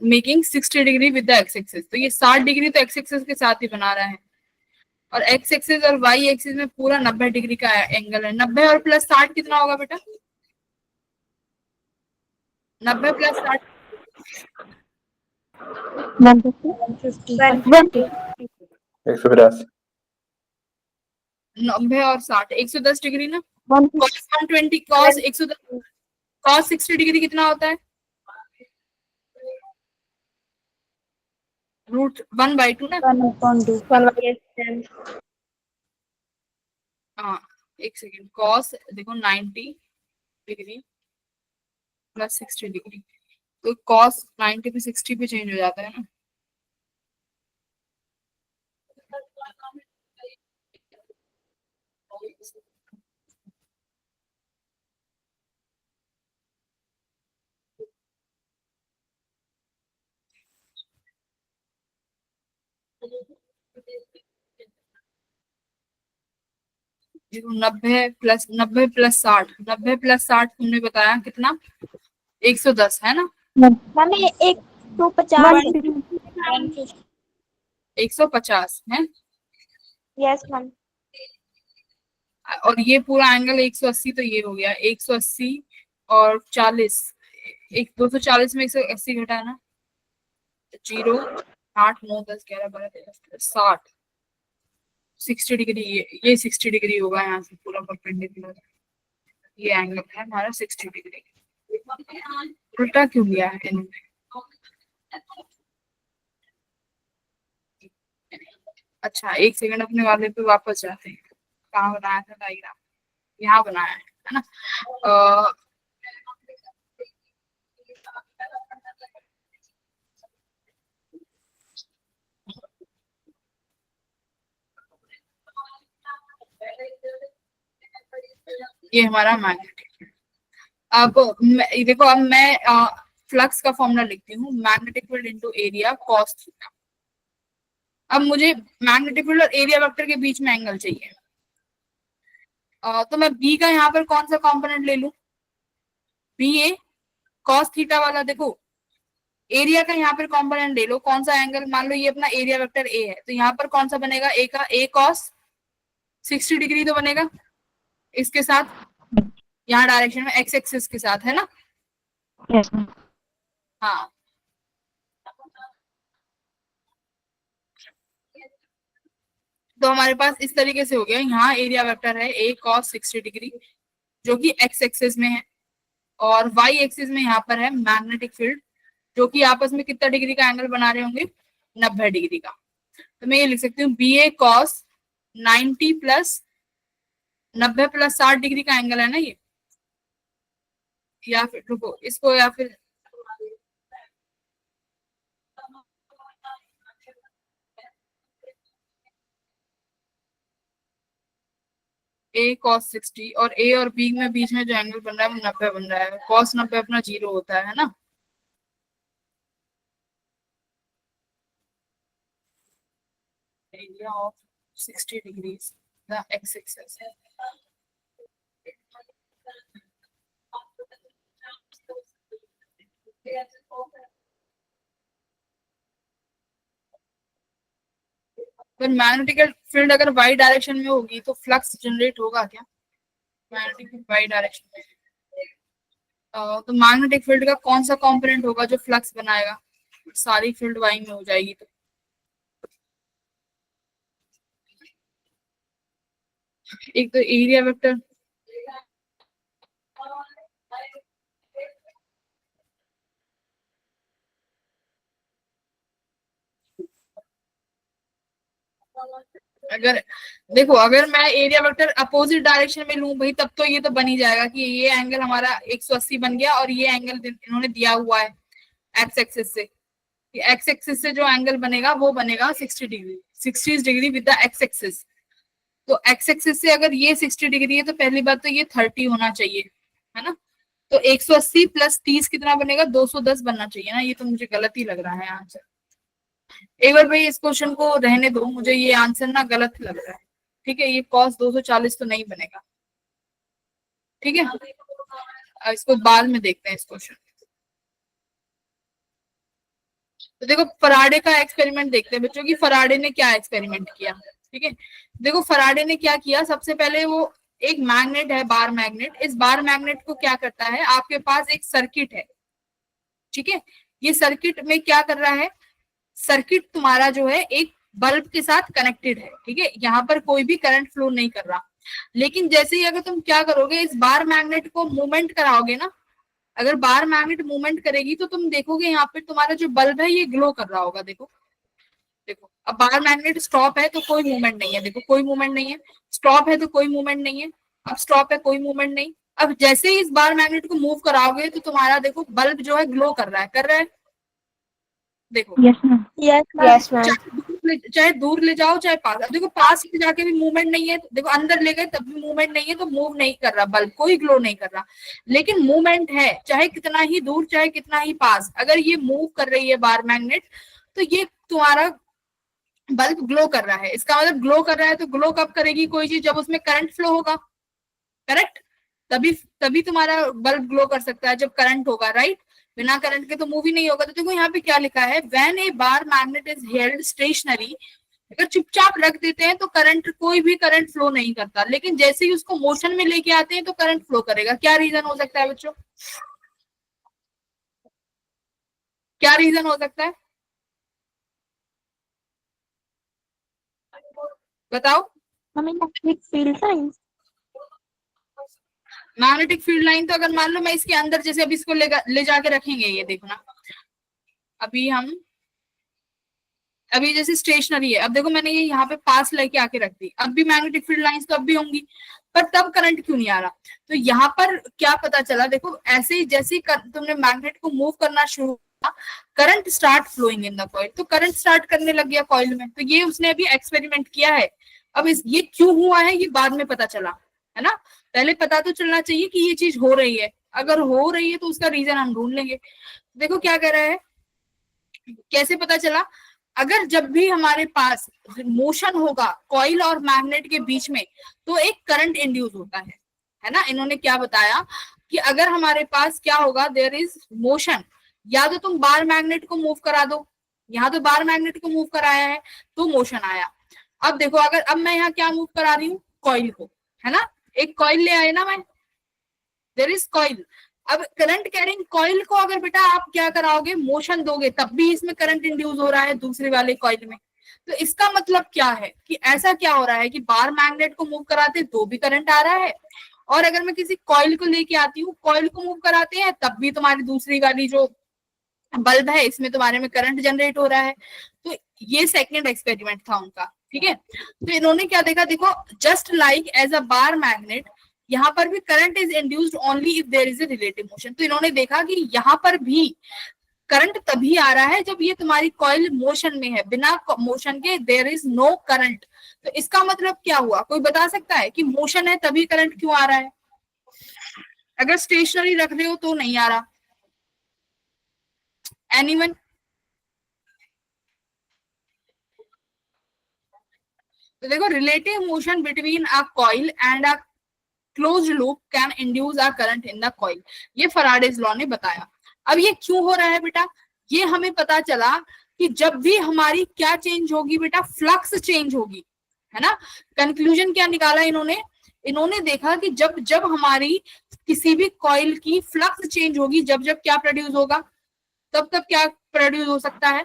Making 60 degree with the x axis, तो ये 60 डिग्री तो एक्स एक्सिस के साथ ही बना रहा है, और एक्स एक्सिस और वाई एक्सिस में पूरा 90 डिग्री का एंगल है। 90 और प्लस 60 कितना होगा बेटा, 90 प्लस 60 150. 150। 182। 90 और 60 110 डिग्री ना। 150 cos 120 cos 110 cos 60 डिग्री कितना होता है? √1/2 ना। 1/2. हाँ एक सेकेंड, cos देखो 90 डिग्री प्लस 60 डिग्री, तो cos 90 पे 60 पे चेंज हो जाता है ना। देखो 90 प्लस 60 तुमने बताया कितना? 110 है ना। मैम ये 150. 150 है। Yes ma'am. और ये पूरा एंगल 180, तो ये हो गया 180 और 40, 240 में 180 घटा है ना। 0 8 9 10 11 12 13 60 60 डिग्री, ये 60 डिग्री होगा यहाँ से पूरा परपेंडिकुलर। ये एंगल है हमारा 60 डिग्री। उल्टा क्यों गया है इन्होंने? अच्छा एक सेकंड, अपने वाले पे वापस जाते हैं। कहाँ बनाया था डायग्राम? यहाँ बनाया है ना। ये हमारा मैग्नेटिक। अब देखो, अब मैं फ्लक्स का फॉर्मूला लिखती हूँ, magnetic field into area cos theta. अब मुझे मैग्नेटिक फील्ड और एरिया वेक्टर के बीच में एंगल चाहिए। तो मैं बी का यहाँ पर कौन सा कंपोनेंट ले लूं? बी ए cos थीटा वाला। देखो एरिया का यहाँ पर कंपोनेंट ले लो, कौन सा एंगल? मान लो ये अपना एरिया वेक्टर ए है, तो यहाँ पर कौन सा बनेगा? ए का ए cos 60 डिग्री तो बनेगा इसके साथ, यहाँ डायरेक्शन में एक्स एक्सिस के साथ, है ना। Yes ma'am. हाँ तो हमारे पास इस तरीके से हो गया। यहाँ एरिया वेक्टर है ए cos 60 डिग्री जो कि एक्स एक्सिस में है, और वाई एक्सिस में यहाँ पर है मैग्नेटिक फील्ड जो कि आपस में कितना डिग्री का एंगल बना रहे होंगे? 90 डिग्री का। तो मैं ये लिख सकती हूँ बी ए cos 90 प्लस 90 प्लस 60 डिग्री का एंगल है ना ये। या फिर रुको इसको, या फिर ए cos 60 और ए और बी में बीच में जो एंगल बन रहा है वो 90 बन रहा है। cos 90 अपना 0 होता है ना। area of 60 degrees the x-axis। पर मैग्नेटिक फील्ड अगर वाई डायरेक्शन में होगी तो फ्लक्स जनरेट होगा क्या मैग्नेटिक फील्ड वाई डायरेक्शन में? तो मैग्नेटिक फील्ड का कौन सा कंपोनेंट होगा जो फ्लक्स बनाएगा? सारी फील्ड वाई में हो जाएगी तो एक तो एरिया वेक्टर, अगर देखो अगर मैं एरिया वेक्टर अपोजिट डायरेक्शन में लूं भाई, तब तो ये तो बन ही जाएगा कि ये एंगल हमारा 180 बन गया और ये एंगल इन्होंने दिया हुआ है एक्स एक्सिस से। एक्स एक्सिस से जो एंगल बनेगा वो बनेगा 60 degree, 60 degree with the x axis. तो एक्स एक्सिस से अगर ये 60 डिग्री है तो पहली बात तो ये 30 होना चाहिए, है ना। तो 180 प्लस 30 कितना बनेगा? 210 बनना चाहिए ना। ये तो मुझे गलत ही लग रहा है आंसर। एक बार भाई इस क्वेश्चन को रहने दो, मुझे ये आंसर ना गलत लग रहा है। ठीक है, ये cos 240 तो नहीं बनेगा। ठीक है, इसको बाद में देखते हैं इस क्वेश्चन। तो देखो फराडे का एक्सपेरिमेंट देखते हैं बच्चों की, फराडे ने क्या एक्सपेरिमेंट किया। ठीक है, देखो फराडे ने क्या किया। सबसे पहले वो एक मैग्नेट है, बार मैग्नेट। इस बार मैग्नेट को क्या करता है, आपके पास एक सर्किट है। ठीक है, ये सर्किट में क्या कर रहा है? सर्किट तुम्हारा जो है एक बल्ब के साथ कनेक्टेड है, ठीक है, यहाँ पर कोई भी करंट फ्लो नहीं कर रहा। लेकिन जैसे ही अगर तुम क्या करोगे, इस बार मैग्नेट को मूवमेंट कराओगे ना, अगर बार मैग्नेट मूवमेंट करेगी तो तुम देखोगे यहाँ पे तुम्हारा जो बल्ब है ये ग्लो कर रहा होगा। देखो देखो, अब बार मैग्नेट स्टॉप है तो कोई मूवमेंट नहीं है, देखो कोई मूवमेंट नहीं है, स्टॉप है तो कोई मूवमेंट नहीं है, अब स्टॉप है कोई मूवमेंट नहीं। अब जैसे ही इस बार मैग्नेट को मूव कराओगे तो तुम्हारा देखो बल्ब जो है ग्लो कर रहा है, कर रहा है, देखो। Yes ma'am. Yes ma'am. Yes ma'am. चाहे दूर ले जाओ चाहे पास, अब देखो पास ले जाके भी मूवमेंट नहीं है, देखो अंदर ले गए तब भी मूवमेंट नहीं है, तो मूव नहीं कर रहा बल्ब, कोई ग्लो नहीं कर रहा। लेकिन मूवमेंट है, चाहे कितना ही दूर चाहे कितना ही पास, अगर ये मूव कर रही है बार मैग्नेट तो ये तुम्हारा बल्ब ग्लो कर रहा है। इसका मतलब ग्लो कर रहा है तो ग्लो कब करेगी कोई चीज, जब उसमें करंट फ्लो होगा, करेक्ट, तभी तभी तुम्हारा बल्ब ग्लो कर सकता है, जब करंट होगा, राइट। बिना करंट के तो मूव ही नहीं होगा। तो देखो यहाँ पे क्या लिखा है, when a bar magnet is held stationary, अगर चुपचाप रख देते हैं तो करंट, कोई भी करंट फ्लो नहीं करता, लेकिन जैसे ही उसको मोशन में लेके आते हैं तो करंट फ्लो करेगा। क्या रीजन हो सकता है बच्चों, क्या रीजन हो सकता है, बताओ। Mummy electric field lines. Magnetic field line तो अगर मान लो मैं इसके अंदर, जैसे अभी इसको ले जाके रखेंगे, ये देखो ना, अभी हम, अभी जैसे स्टेशनरी है, अब देखो मैंने ये यहाँ पे पास लेके आके रख दी, अब भी मैग्नेटिक फील्ड लाइंस तो अब भी होंगी, पर तब करंट क्यों नहीं आ रहा। तो यहाँ पर क्या पता चला, देखो ऐसे ही जैसे ही तुमने मैग्नेट को मूव करना शुरू किया, current start flowing in the coil, तो करंट स्टार्ट करने लग गया कॉइल में। तो ये उसने अभी एक्सपेरिमेंट किया है। अब ये क्यों हुआ है ये बाद में पता चला, है ना। पहले पता तो चलना चाहिए कि ये चीज हो रही है, अगर हो रही है तो उसका रीजन हम ढूंढ लेंगे। देखो क्या कह रहा है, कैसे पता चला, अगर जब भी हमारे पास मोशन होगा कॉइल और मैग्नेट के बीच में तो एक करंट इंड्यूस होता है ना। इन्होंने क्या बताया कि अगर हमारे पास क्या होगा, देयर इज मोशन, या तो तुम बार मैग्नेट को मूव करा दो, यहाँ तो बार मैग्नेट को मूव कराया है तो मोशन आया। अब देखो, अगर अब मैं यहाँ क्या मूव करा रही हूँ, कॉइल को, है ना, एक कॉइल ले आए ना मैं, देयर इज कॉइल। अब करंट कैरिंग कॉइल को अगर बेटा आप क्या कराओगे, मोशन दोगे, तब भी इसमें करंट इंड्यूस हो रहा है दूसरे वाले कॉइल में। तो इसका मतलब क्या है कि ऐसा क्या हो रहा है कि बार मैग्नेट को मूव कराते तो भी करंट आ रहा है, और अगर मैं किसी कॉइल को लेके आती हूँ, कॉइल को मूव कराते हैं, तब भी तुम्हारी दूसरी वाली जो बल्ब है इसमें तुम्हारे में करंट जनरेट हो रहा है। तो ये सेकेंड एक्सपेरिमेंट था उनका, ठीक है। तो इन्होंने क्या देखा, देखो just like as a bar magnet, यहाँ पर भी current is induced only if there is a relative motion. तो इन्होंने देखा कि यहाँ पर भी करंट तभी आ रहा है जब ये तुम्हारी कॉइल मोशन में है, बिना मोशन के देयर इज नो करंट। तो इसका मतलब क्या हुआ, कोई बता सकता है कि मोशन है तभी करंट क्यों आ रहा है, अगर स्टेशनरी रख रहे हो तो नहीं आ रहा। एनीवन, तो देखो relative motion between a coil and a closed loop can induce a current in the coil, ये फैराडेज लॉ ने बताया। अब ये क्यों हो रहा है बेटा, ये हमें पता चला कि जब भी हमारी क्या चेंज होगी बेटा, फ्लक्स चेंज होगी, है ना। कंक्लूजन क्या निकाला इन्होंने, इन्होंने देखा कि जब जब हमारी किसी भी कॉइल की फ्लक्स चेंज होगी, जब जब क्या प्रोड्यूस होगा, तब तब क्या प्रोड्यूस हो सकता है,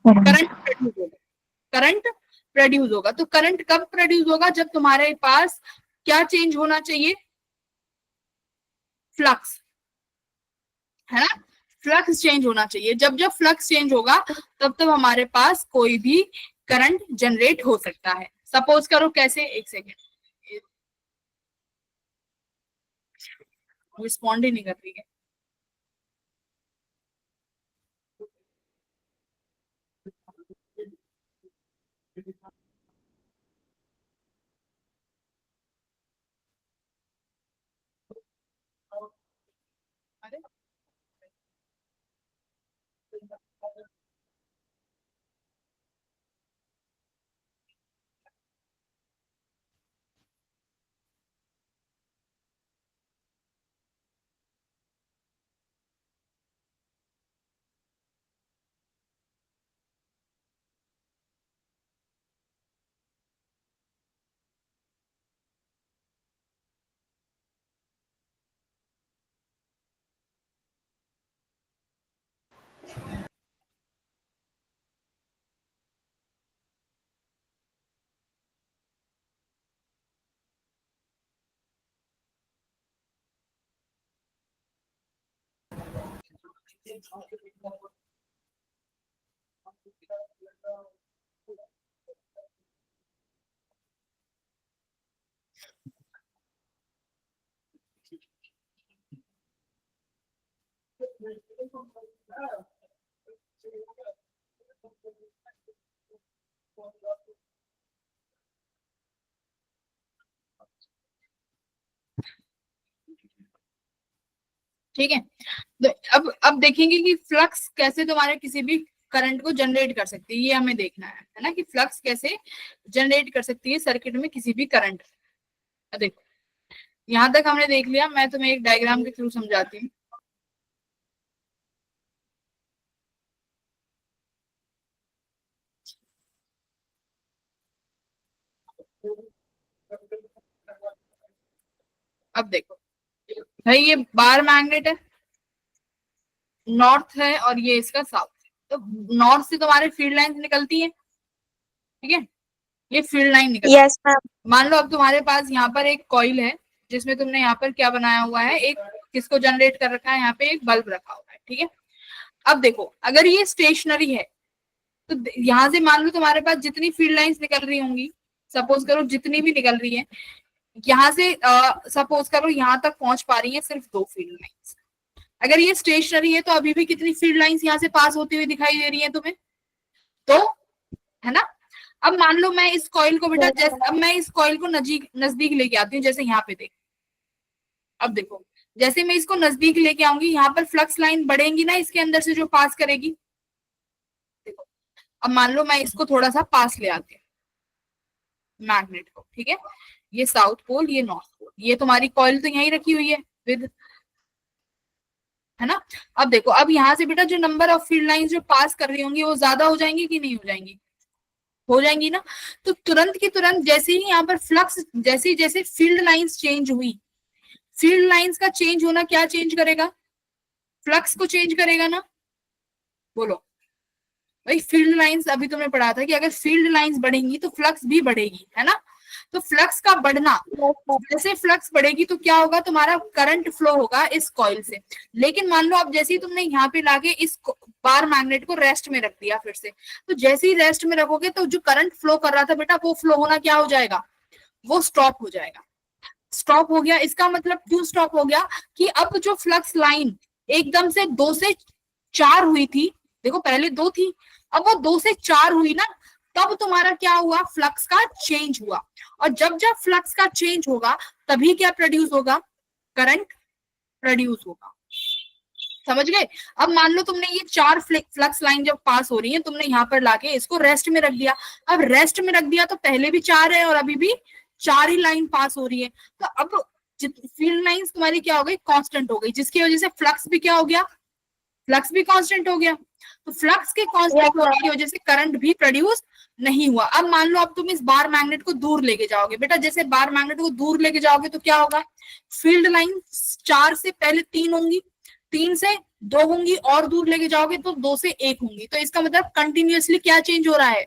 करंट प्रोड्यूस होगा, करंट प्रोड्यूस होगा। तो करंट कब प्रोड्यूस होगा, जब तुम्हारे पास क्या चेंज होना चाहिए, फ्लक्स, है ना, फ्लक्स चेंज होना चाहिए। जब जब फ्लक्स चेंज होगा तब तब हमारे पास कोई भी करंट जनरेट हो सकता है। सपोज करो कैसे, एक सेकेंड, रिस्पॉन्ड ही नहीं कर रही है। अरे ठीक है, तो अब देखेंगे कि फ्लक्स कैसे तुम्हारे किसी भी करंट को जनरेट कर सकती है, ये हमें देखना है ना, कि फ्लक्स कैसे जनरेट कर सकती है सर्किट में किसी भी करंट। देखो यहां तक हमने देख लिया, मैं तुम्हें एक डायग्राम के थ्रू समझाती हूँ। अब देखो भाई, ये बार मैग्नेट है, नॉर्थ है और ये इसका साउथ है। तो नॉर्थ से तुम्हारे फील्ड लाइन निकलती है, ठीक है, ये फील्ड लाइन निकलती है। Yes ma'am. मान लो अब तुम्हारे पास यहाँ पर एक कॉइल है जिसमें तुमने यहाँ पर क्या बनाया हुआ है, एक किसको जनरेट कर रखा है, यहाँ पे एक बल्ब रखा हुआ है, ठीक है। अब देखो अगर ये स्टेशनरी है तो यहाँ से मान लो तुम्हारे पास जितनी फील्ड लाइंस निकल रही होंगी, सपोज करो जितनी भी निकल रही है, यहाँ से सपोज करो यहाँ तक पहुंच पा रही है सिर्फ 2 फील्ड लाइंस। अगर ये स्टेशनरी है तो अभी भी कितनी फील्ड लाइंस यहाँ से पास होती हुई दिखाई दे रही है तुम्हें, तो है ना। अब मान लो मैं इस कॉइल को बेटा, जैसे अब मैं इस कॉइल को नजदीक लेके आती हूँ, जैसे यहाँ पे देख, अब देखो जैसे मैं इसको नजदीक लेके आऊंगी, यहाँ पर फ्लक्स लाइन बढ़ेंगी ना इसके अंदर से जो पास करेगी। देखो अब मान लो मैं इसको थोड़ा सा पास ले आती हूँ मैग्नेट को, ठीक है, ये साउथ पोल, ये नॉर्थ पोल, ये तुम्हारी कॉइल तो यहीं रखी हुई है विद, है ना। अब देखो अब यहाँ से बेटा जो नंबर ऑफ फील्ड लाइंस जो पास कर रही होंगी वो ज्यादा हो जाएंगी कि नहीं हो जाएंगी, हो जाएंगी ना। तो तुरंत की तुरंत जैसे ही यहाँ पर फ्लक्स, जैसे जैसे फील्ड लाइंस चेंज हुई, फील्ड लाइंस का चेंज होना क्या चेंज करेगा, फ्लक्स को चेंज करेगा ना। बोलो भाई, फील्ड लाइंस अभी तुमने पढ़ा था कि अगर फील्ड लाइंस बढ़ेंगी तो फ्लक्स भी बढ़ेगी, है ना। तो फ्लक्स का बढ़ना, जैसे फ्लक्स बढ़ेगी तो क्या होगा, तुम्हारा करंट फ्लो होगा इस कॉइल से। लेकिन मान लो अब जैसे ही तुमने यहाँ पे लाके इस बार मैग्नेट को रेस्ट में रख दिया फिर से, तो जैसे ही रेस्ट में रखोगे तो जो करंट फ्लो कर रहा था बेटा, वो फ्लो होना क्या हो जाएगा, वो स्टॉप हो जाएगा। स्टॉप हो गया, इसका मतलब क्यों स्टॉप हो गया, कि अब जो फ्लक्स लाइन एकदम से 2 से 4 हुई थी, देखो पहले 2 थी, अब वो 2 से 4 हुई ना, तब तुम्हारा क्या हुआ, फ्लक्स का चेंज हुआ। और जब जब फ्लक्स का चेंज होगा तभी क्या प्रोड्यूस होगा, करंट प्रोड्यूस होगा। समझ गए। अब मान लो तुमने ये 4 फ्लक्स लाइन जब पास हो रही है, तुमने यहाँ पर लाके इसको रेस्ट में रख दिया। अब रेस्ट में रख दिया तो पहले भी 4 है और अभी भी 4 ही लाइन पास हो रही है। तो अब फील्ड लाइंस तुम्हारी क्या हो गई, कांस्टेंट हो गई, जिसकी वजह से फ्लक्स भी क्या हो गया, फ्लक्स भी कांस्टेंट हो गया। तो फ्लक्स के कांस्टेंट होने की वजह से करंट भी प्रोड्यूस नहीं हुआ। अब मान लो अब तुम इस बार मैग्नेट को दूर लेके जाओगे बेटा, जैसे बार मैग्नेट को दूर लेके जाओगे तो क्या होगा, फील्ड लाइन 4 से पहले 3 होंगी, 3 से 2 होंगी, और दूर लेके जाओगे तो 2 से 1 होंगी। तो इसका मतलब कंटिन्यूअसली क्या चेंज हो रहा है,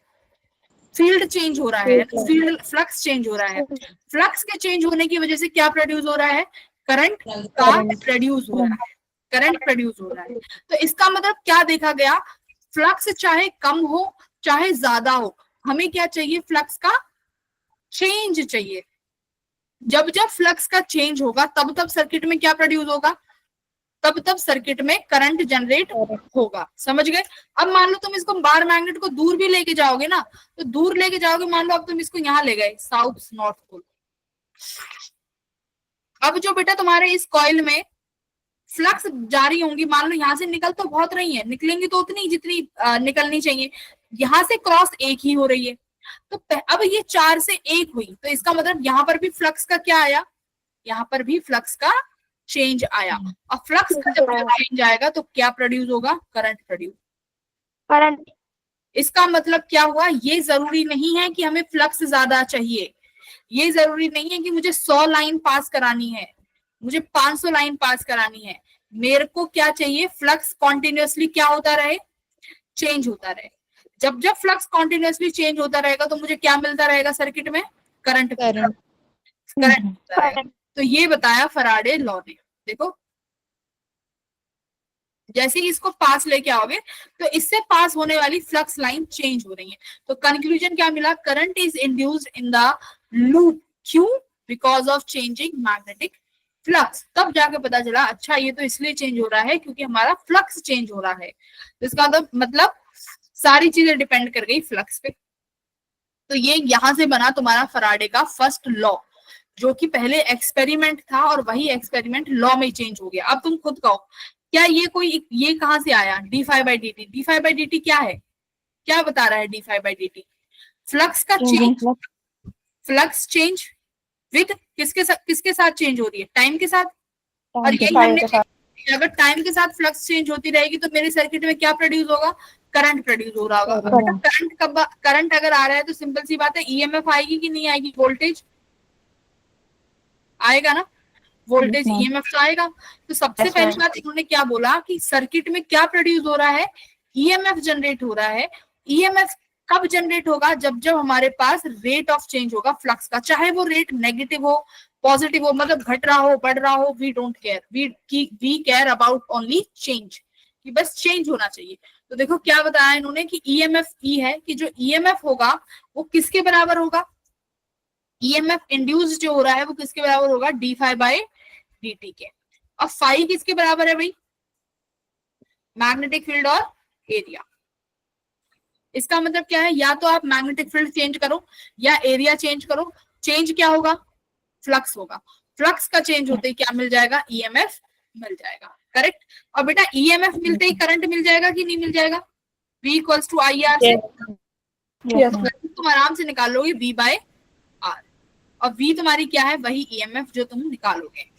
फील्ड चेंज हो रहा है, फील्ड फ्लक्स चेंज हो रहा है। फ्लक्स के चेंज होने की वजह से क्या प्रोड्यूस हो रहा है, करंट का प्रोड्यूस हो रहा है, करंट प्रोड्यूस हो रहा है। तो इसका मतलब क्या देखा गया, फ्लक्स चाहे कम हो चाहे ज्यादा हो, हमें क्या चाहिए, फ्लक्स का चेंज चाहिए। जब जब फ्लक्स का चेंज होगा तब तब सर्किट में क्या प्रोड्यूस होगा, तब तब सर्किट में करंट जनरेट होगा। समझ गए। अब मान लो तुम इसको बार मैग्नेट को दूर भी लेके जाओगे ना, तो दूर लेके जाओगे, मान लो अब तुम इसको यहाँ ले गए साउथ नॉर्थ पोल, अब जो बेटा तुम्हारे इस कॉइल में फ्लक्स जारी होंगी, मान लो यहाँ से निकल तो बहुत रही है, निकलेंगी तो उतनी जितनी निकलनी चाहिए, यहाँ से क्रॉस 1 ही हो रही है। तो अब ये 4 से 1 हुई, तो इसका मतलब यहाँ पर भी फ्लक्स का क्या आया, यहाँ पर भी फ्लक्स का चेंज आया। और फ्लक्स का जब चेंज आएगा तो क्या प्रोड्यूस होगा, करंट प्रोड्यूस, करंट। इसका मतलब क्या हुआ, ये जरूरी नहीं है कि हमें फ्लक्स ज्यादा चाहिए, ये जरूरी नहीं है कि मुझे 100 लाइन पास करानी है, मुझे 500 लाइन पास करानी है, मेरे को क्या चाहिए, फ्लक्स कॉन्टिन्यूअसली क्या होता रहे, चेंज होता रहे। जब जब फ्लक्स कॉन्टिन्यूअसली चेंज होता रहेगा तो मुझे क्या मिलता रहेगा सर्किट में, करंट मिलता रहेगा। तो ये बताया फराडे लॉ ने। देखो जैसे ही इसको पास लेके आओगे तो इससे पास होने वाली फ्लक्स लाइन चेंज हो रही है। तो कंक्लूजन क्या मिला, current is induced in the loop, क्यों, because of changing magnetic flux. तब जाके पता चला अच्छा ये तो इसलिए चेंज हो रहा है क्योंकि हमारा फ्लक्स चेंज हो रहा है। तो इसका मतलब सारी चीजें डिपेंड कर गई फ्लक्स पे। तो ये यहां से बना तुम्हारा फराडे का फर्स्ट लॉ, जो कि पहले एक्सपेरिमेंट था और वही एक्सपेरिमेंट लॉ में चेंज हो गया। अब तुम खुद कहो क्या ये कहां से आया, d∅dt। d∅dt क्या है, क्या बता रहा है d∅dt? फ्लक्स का चेंज, फ्लक्स चेंज विद किसके साथ चेंज हो रही है, टाइम के साथ। और यही हमने, अगर टाइम के साथ फ्लक्स चेंज होती रहेगी तो मेरे सर्किट में क्या प्रोड्यूस होगा, करंट प्रोड्यूस हो रहा होगा। करंट अगर आ रहा है तो सिंपल सी बात है ईएमएफ आएगी कि नहीं आएगी, वोल्टेज आएगा ना, वोल्टेज ईएमएफ तो आएगा। तो सबसे पहली बात इन्होंने क्या बोला कि सर्किट में क्या प्रोड्यूस हो रहा है, ईएमएफ जनरेट हो रहा है। ईएमएफ कब जनरेट होगा, जब हमारे पास रेट ऑफ चेंज होगा फ्लक्स का, चाहे वो रेट नेगेटिव हो पॉजिटिव हो, मतलब घट रहा हो बढ़ रहा हो, we don't care, we care about only change, कि बस चेंज होना चाहिए। तो देखो क्या बताया इन्होंने कि ईएमएफ ई है कि जो ईएमएफ होगा वो किसके बराबर होगा, ईएमएफ इंड्यूस जो हो रहा है वो किसके बराबर होगा, d∅dt के। अब फाई किसके बराबर है भाई, मैग्नेटिक फील्ड और एरिया। इसका मतलब क्या है, या तो आप मैग्नेटिक फील्ड चेंज करो या एरिया चेंज करो, चेंज क्या होगा, फ्लक्स होगा। फ्लक्स का चेंज होते ही क्या मिल जाएगा, ईएमएफ मिल जाएगा, करेक्ट। और बेटा ईएमएफ मिलते ही करंट मिल जाएगा कि नहीं मिल जाएगा, V इक्वल्स टू IR से तुम आराम से निकाल लोगे V/R, और V तुम्हारी क्या है, वही ईएमएफ जो तुम निकालोगे।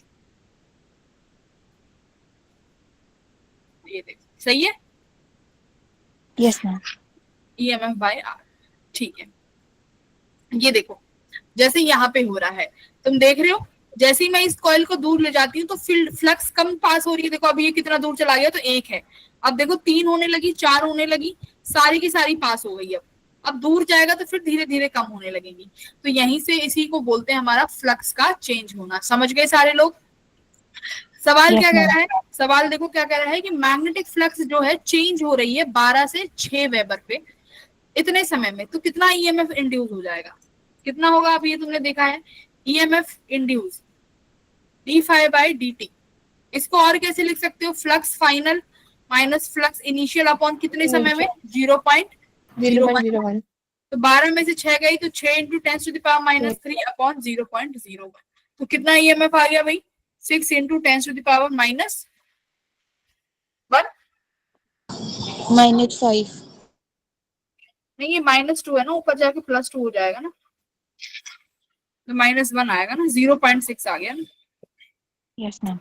ये देखो सही है, यस मैम। EMF/R, ठीक है। ये देखो जैसे यहाँ पे हो रहा है, तुम देख रहे हो, जैसे ही मैं इस कॉइल को दूर ले जाती हूँ तो फील्ड फ्लक्स कम पास हो रही है। देखो अभी ये कितना दूर चला गया, तो 1 है, अब देखो 3 होने लगी, 4 होने लगी, सारी की सारी पास हो गई। अब दूर जाएगा तो फिर धीरे धीरे कम होने लगेंगी। तो यहीं से इसी को बोलते हैं हमारा फ्लक्स का चेंज होना। समझ गए सारे लोग। सवाल क्या कह रहा है, सवाल देखो क्या कह रहा है कि मैग्नेटिक फ्लक्स जो है चेंज हो रही है 12 से 6 वेबर पे इतने समय में, तो कितना ईएमएफ इंड्यूस हो जाएगा, कितना होगा। अब ये तुमने देखा है ईएमएफ इंड्यूस d∅dt। इसको और कैसे लिख सकते हो, flux final minus flux initial upon कितने समय में, 0.01। तो 12 में से 6 गई तो 6 × 10⁻³ अपॉन 0.01। तो कितना ईएमएफ आ गया भाई, 6 × 10⁻⁻1 -5। नहीं ये -2 है ना, ऊपर जाके +2 हो जाएगा ना, तो -1 आएगा ना, 0.6 आ गया ना। Yes ma'am.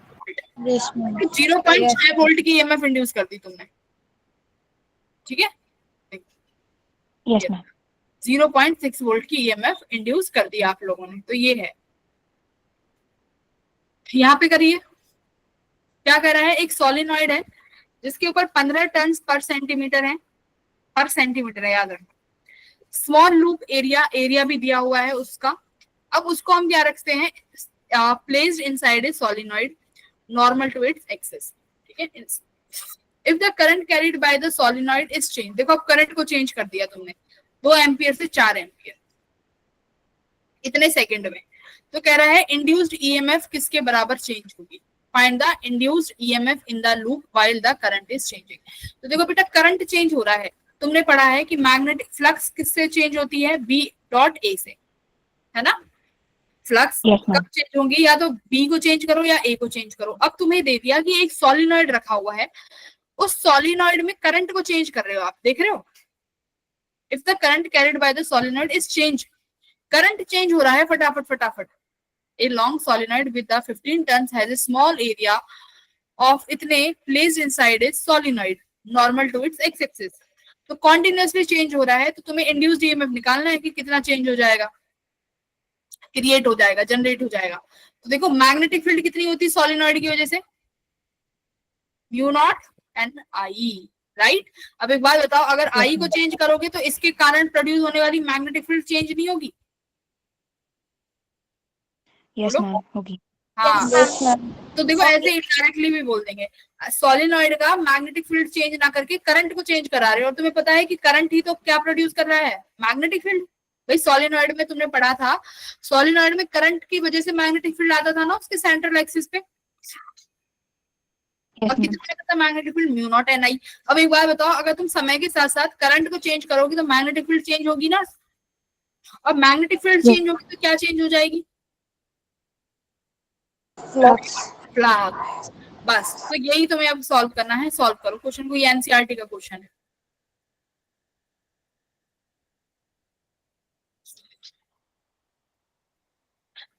0.6 वोल्ट की ईएमएफ इंड्यूस कर दी तुमने, ठीक है, यस मैम। 0.6 वोल्ट की ईएमएफ इंड्यूस कर दी आप लोगों ने। तो ये है, यहाँ पे करिए क्या कर रहा है, एक सोलिनॉइड है जिसके ऊपर 15 टन पर सेंटीमीटर है, पर सेंटीमीटर है, याद रखना। स्मॉल लूप एरिया भी दिया हुआ है उसका। अब उसको हम क्या रखते हैं, placed inside a solenoid normal to its axis, ठीक है। If the current carried by the solenoid is change, देखो अब करंट को चेंज कर दिया तुमने 2 एम्पियर से 4 एम्पियर इतने सेकंड में। तो कह रहा है इंड्यूस्ड ईएमएफ किसके बराबर चेंज होगी, find the induced EMF in the loop while the current is changing. तो देखो बेटा करंट चेंज हो रहा है, तुमने पढ़ा है कि मैग्नेटिक फ्लक्स किससे चेंज होती है, B.A से, है ना। फ्लक्स कब चेंज होंगी, या तो B को चेंज करो या A को चेंज करो। अब तुम्हें दे दिया कि एक सोलिनॉइड रखा हुआ है, उस सोलिनॉइड में करंट को चेंज कर रहे हो आप, देख रहे हो। If the current carried by the solenoid is change, current change हो रहा है फटाफट। A long solenoid with the 15 tons has a small area of इतने placed inside a solenoid normal to its x-axis। तो continuously चेंज हो रहा है, तो तुम्हें इंड्यूस्ड ईएमएफ निकालना है कि कितना चेंज हो जाएगा, क्रिएट हो जाएगा, जनरेट हो जाएगा। तो देखो मैग्नेटिक फील्ड कितनी होती है सोलिनॉइड की वजह से, μ0 राइट। अब एक बात बताओ, अगर I को चेंज करोगे तो इसके कारण प्रोड्यूस होने वाली मैग्नेटिक फील्ड चेंज नहीं होगी, यस मैम होगी। हाँ Yes, ma'am. तो देखो ऐसे इनडायरेक्टली भी बोल देंगे, सोलिनॉइड का मैग्नेटिक फील्ड चेंज ना करके करंट को चेंज करा रहे हो, और तुम्हें पता है कि करंट ही तो क्या प्रोड्यूस कर रहा है, मैग्नेटिक फील्ड। भाई सोलिनॉइड में तुमने पढ़ा था, सोलिनॉइड में करंट की वजह से मैग्नेटिक फील्ड आता था ना उसके सेंट्रल एक्सिस पे, Yes, और ma'am. कितना रहता था magnetic field, mu naught N I. अब एक बार बताओ, अगर तुम समय के साथ साथ करंट को चेंज करोगी तो मैग्नेटिक फील्ड चेंज होगी ना, अब मैग्नेटिक फील्ड Yes. चेंज होगी तो क्या चेंज हो जाएगी, Flux. फ्लक्स। बस तो यही तुम्हें अब सॉल्व करना है, सॉल्व करो क्वेश्चन को, ये एनसीईआरटी का क्वेश्चन है।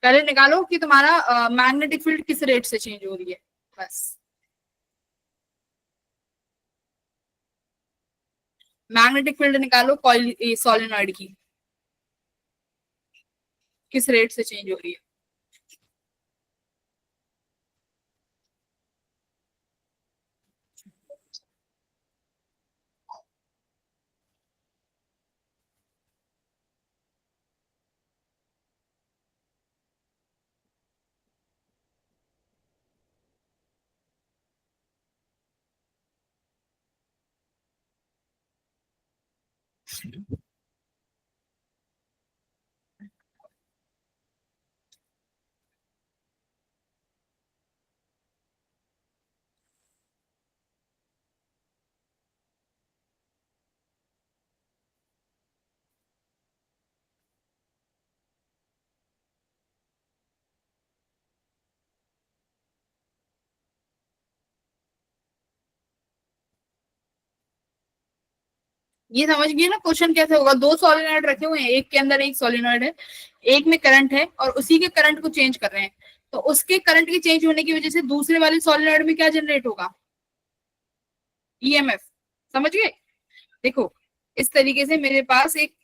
पहले निकालो कि तुम्हारा मैग्नेटिक फील्ड किस रेट से चेंज हो रही है, बस मैग्नेटिक फील्ड निकालो कॉइल सोलिनॉइड की किस रेट से चेंज हो रही है। ये समझ गए ना क्वेश्चन कैसे होगा, दो सोलिनॉइड रखे हुए हैं, एक के अंदर एक सोलिनॉइड है, एक में करंट है और उसी के करंट को चेंज कर रहे हैं, तो उसके करंट के चेंज होने की वजह से दूसरे वाले सोलिनॉइड में क्या जनरेट होगा, ईएमएफ। समझ गए, देखो इस तरीके से मेरे पास एक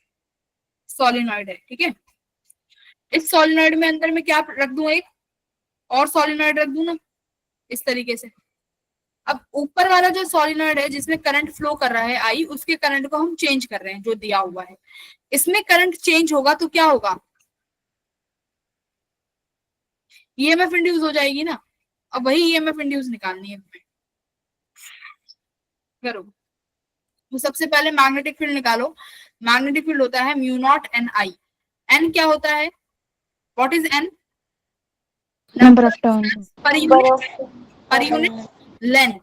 सोलिनॉइड है, ठीक है, इस सोलिनॉइड में अंदर में क्या रख दूं, एक और सोलिनॉइड रख दूं ना, इस तरीके से। अब ऊपर वाला जो सोलिनॉइड है जिसमें करंट फ्लो कर रहा है आई, उसके करंट को हम चेंज कर रहे हैं जो दिया हुआ है, इसमें करंट चेंज होगा तो क्या होगा, ईएमएफ इंड्यूस हो जाएगी ना। अब वही ईएमएफ इंड्यूस निकालनी है हमें, करो। तो सबसे पहले मैग्नेटिक फील्ड निकालो, मैग्नेटिक फील्ड होता है mu naught N I, N क्या होता है, what is N, Number of turns. Per unit length,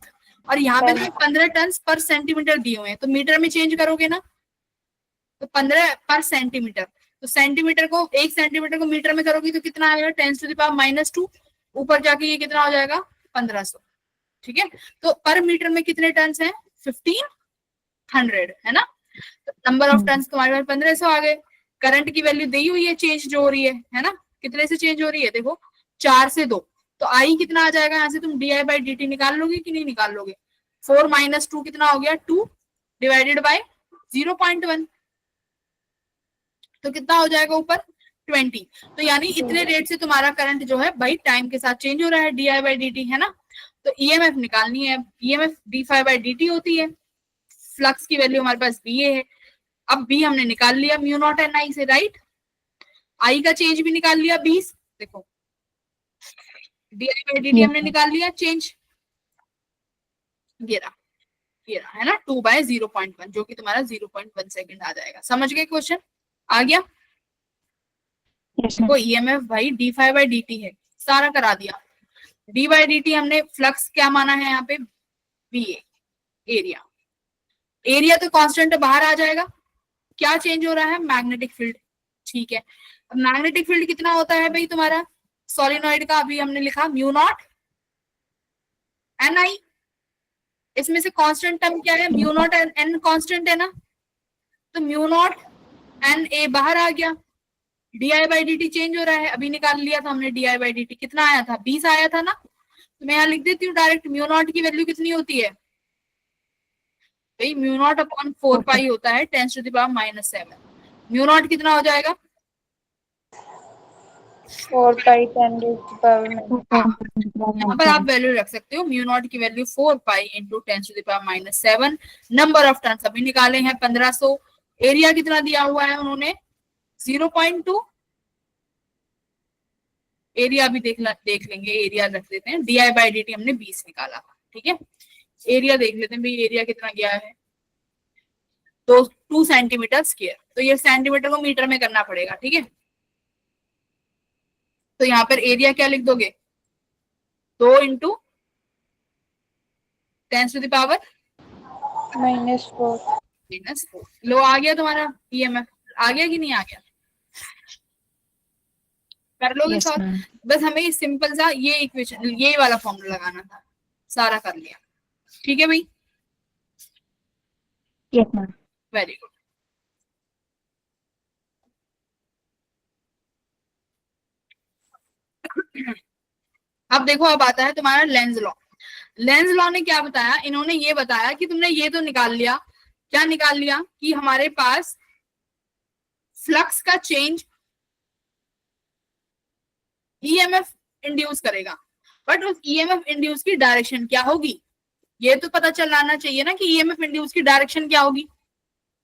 और यहाँ पे तो 15 टन पर सेंटीमीटर दिए हुए हैं, तो मीटर में चेंज करोगे ना, तो 15 पर सेंटीमीटर, तो सेंटीमीटर को, 1 सेंटीमीटर को मीटर में करोगी तो कितना आएगा, 10⁻⁻², ऊपर जाके ये कितना हो जाएगा 1500, ठीक है। तो पर मीटर में कितने टन है, 1500 है ना, तो नंबर ऑफ टन तुम्हारे पास 1500 आ गए। करंट की वैल्यू दी हुई है, चेंज जो हो रही है ना, कितने से चेंज हो रही है, देखो 4 से 2, तो आई कितना आ जाएगा, यहाँ से तुम D I by D T निकाल लोगे कि नहीं निकाल लोगे, 4 - 2 कितना हो गया, 2 डिवाइडेड बाई 0.1, तो कितना हो जाएगा ऊपर 20। तो यानी इतने रेट से तुम्हारा करंट जो है भाई टाइम के साथ चेंज हो रहा है, D I by D T है ना। तो ईएमएफ निकालनी है, EMF D phi by D T होती है, फ्लक्स की वैल्यू हमारे पास बी है, अब बी हमने निकाल लिया म्यू नॉट एन आई से, राइट, आई का चेंज भी निकाल लिया 20, देखो D I by D T हमने निकाल लिया चेंज, ये रहा है ना 2/0.1, जो कि तुम्हारा 0.1 सेकंड आ जाएगा। समझ गए क्वेश्चन, आ गया। Yes, ma'am. वो ईएमएफ भाई D phi by D T है, सारा करा दिया, डी बाई डी टी हमने फ्लक्स क्या माना है यहाँ पे, बी एरिया, एरिया तो कांस्टेंट बाहर आ जाएगा, क्या चेंज हो रहा है, मैग्नेटिक फील्ड, ठीक है। अब मैग्नेटिक फील्ड कितना होता है भाई तुम्हारा सोलिनॉइड का, अभी हमने लिखा म्यू नॉट एन आई, इसमें से कांस्टेंट टर्म क्या है, म्यू नॉट एन कांस्टेंट है ना, तो म्यू नॉट एन ए बाहर आ गया, D I by D T change हो रहा है, अभी निकाल लिया था हमने D I by D T, कितना आया था 20 आया था ना, तो मैं यहाँ लिख देती हूँ डायरेक्ट, म्यू नॉट की वैल्यू कितनी होती है भाई, म्यू नॉट अपॉन 4 पाई होता है 10⁻⁻7, म्यू नॉट कितना हो जाएगा 4 pi 10 raised to power यहाँ पर आप वैल्यू रख सकते हो, म्यू नॉट की value 4 pi into 10⁻⁻7, number of turns अभी निकाले हैं 1500, एरिया कितना दिया हुआ है उन्होंने 0.2, एरिया भी देख लेंगे, एरिया रख देते हैं, D I by D T हमने 20 निकाला, ठीक है। एरिया देख लेते हैं भाई, एरिया कितना गया है, तो 2 सेंटीमीटर स्क्वायर, तो ये सेंटीमीटर को मीटर में करना पड़ेगा, ठीक है। तो यहाँ पर एरिया क्या लिख दोगे, 2 इंटू 10⁻⁴ -4. -4। लो आ गया तुम्हारा ईएमएफ, आ गया कि नहीं आ गया, कर लोगे Yes, सॉल्व। ma'am. बस हमें सिंपल सा ये इक्वेशन, ये वाला फॉर्मूला लगाना था, सारा कर लिया, ठीक है भाई, Yes, ma'am. Very good. अब देखो, अब आता है तुम्हारा लेंज लॉ। लेंज लॉ ने क्या बताया, इन्होंने ये बताया कि तुमने ये तो निकाल लिया, क्या निकाल लिया कि हमारे पास फ्लक्स का चेंज ईएमएफ इंड्यूस करेगा, बट उस ईएमएफ इंड्यूस की डायरेक्शन क्या होगी, ये तो पता चल आना चाहिए ना कि ईएमएफ इंड्यूस की डायरेक्शन क्या होगी,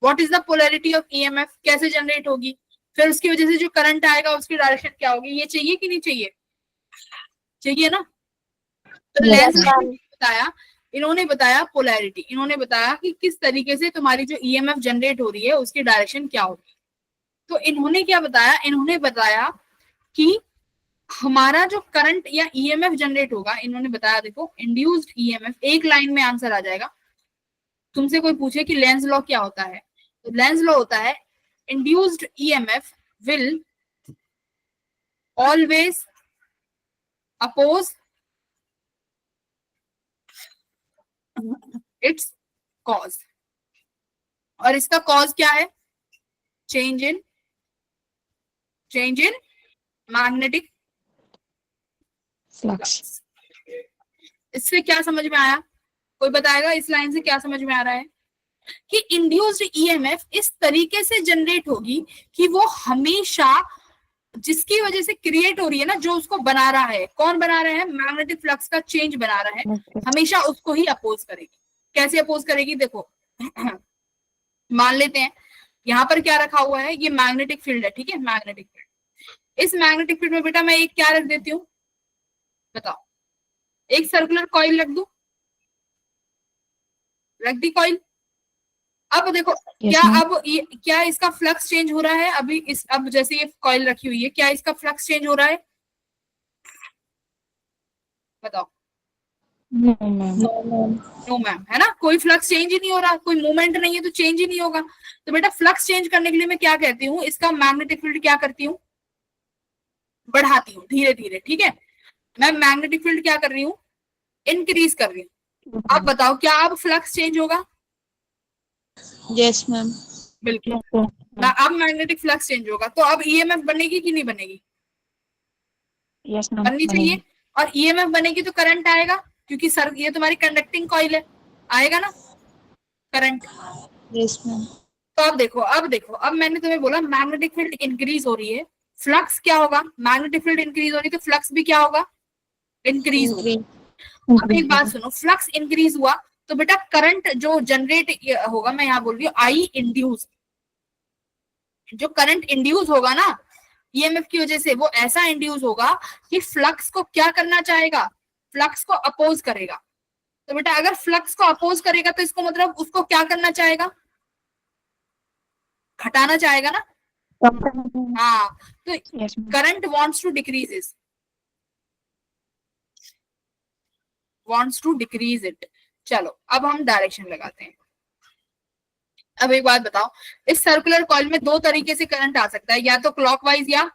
what is the polarity of EMF, कैसे जनरेट होगी, फिर उसकी वजह से जो करंट आएगा उसकी डायरेक्शन क्या होगी, ये चाहिए कि नहीं चाहिए, चाहिए ना। तो लेंज लॉ ने बताया, इन्होंने बताया पोलैरिटी, इन्होंने बताया कि किस तरीके से तुम्हारी जो ईएमएफ जनरेट हो रही है उसकी डायरेक्शन क्या होगी। तो इन्होंने क्या बताया, इन्होंने बताया कि हमारा जो करंट या ईएमएफ जनरेट होगा, इन्होंने बताया देखो इंड्यूस्ड ईएमएफ, एक लाइन में आंसर आ जाएगा। तुमसे कोई पूछे कि लेंज लॉ क्या होता है, तो लेंज लॉ होता है induced EMF will always oppose its cause, और इसका कॉज क्या है, चेंज इन मैग्नेटिक Flux. इससे क्या समझ में आया, कोई बताएगा इस लाइन से क्या समझ में आ रहा है, कि इंड्यूस्ड ईएमएफ इस तरीके से जनरेट होगी कि वो हमेशा जिसकी वजह से क्रिएट हो रही है ना, जो उसको बना रहा है, कौन बना रहा है, मैग्नेटिक फ्लक्स का चेंज बना रहा है, हमेशा उसको ही अपोज करेगी। कैसे अपोज करेगी, देखो मान लेते हैं यहाँ पर क्या रखा हुआ है, ये मैग्नेटिक फील्ड है, ठीक है, मैग्नेटिक फील्ड। इस मैग्नेटिक फील्ड में बेटा मैं एक क्या रख देती हूँ, बताओ, एक सर्कुलर कॉइल रख दूं, रख दी कॉइल। अब देखो Yes, क्या ma'am. अब ये क्या इसका फ्लक्स चेंज हो रहा है, अभी इस अब जैसे ये कॉइल रखी हुई है, क्या इसका फ्लक्स चेंज हो रहा है, बताओ। No, ma'am. No, ma'am. No ma'am, है ना, कोई फ्लक्स चेंज ही नहीं हो रहा, कोई मूवमेंट नहीं है तो चेंज ही नहीं होगा। तो बेटा फ्लक्स चेंज करने के लिए मैं क्या कहती हूँ, इसका मैग्नेटिक फील्ड क्या करती हूँ, बढ़ाती हूँ धीरे धीरे, ठीक है। मैं मैग्नेटिक फील्ड क्या कर रही हूँ, इंक्रीज कर रही हूँ। अब बताओ क्या अब फ्लक्स चेंज होगा, Yes, ma'am. बिल्कुल। Yes, ma'am. अब मैग्नेटिक फ्लक्स चेंज होगा, तो अब ईएमएफ बनेगी कि नहीं बनेगी, Yes, ma'am. बननी चाहिए। और ईएमएफ बनेगी तो करंट आएगा, क्योंकि सर ये तुम्हारी कंडक्टिंग कॉइल है, आएगा ना करंट। Yes, ma'am. तो अब देखो अब मैंने तुम्हें बोला मैग्नेटिक फील्ड इंक्रीज हो रही है, फ्लक्स क्या होगा, मैग्नेटिक फील्ड इंक्रीज हो रही है तो फ्लक्स भी क्या होगा, इंक्रीज होगा। Increase. अब एक बात सुनो, फ्लक्स इंक्रीज हुआ तो बेटा करंट जो जनरेट होगा, मैं यहाँ बोल रही हूँ आई इंड्यूस, जो करंट इंड्यूस होगा ना ईएमएफ की वजह से, वो ऐसा इंड्यूस होगा कि फ्लक्स को क्या करना चाहेगा, फ्लक्स को अपोज करेगा। तो बेटा अगर फ्लक्स को अपोज करेगा तो इसको मतलब उसको क्या करना चाहेगा, घटाना चाहेगा ना। हाँ, तो Yes, ma'am. Current wants to decrease it। चलो अब हम डायरेक्शन लगाते हैं। अब एक बात बताओ, इस सर्कुलर कॉइल में दो तरीके से करंट आ सकता है, या तो क्लॉकवाइज या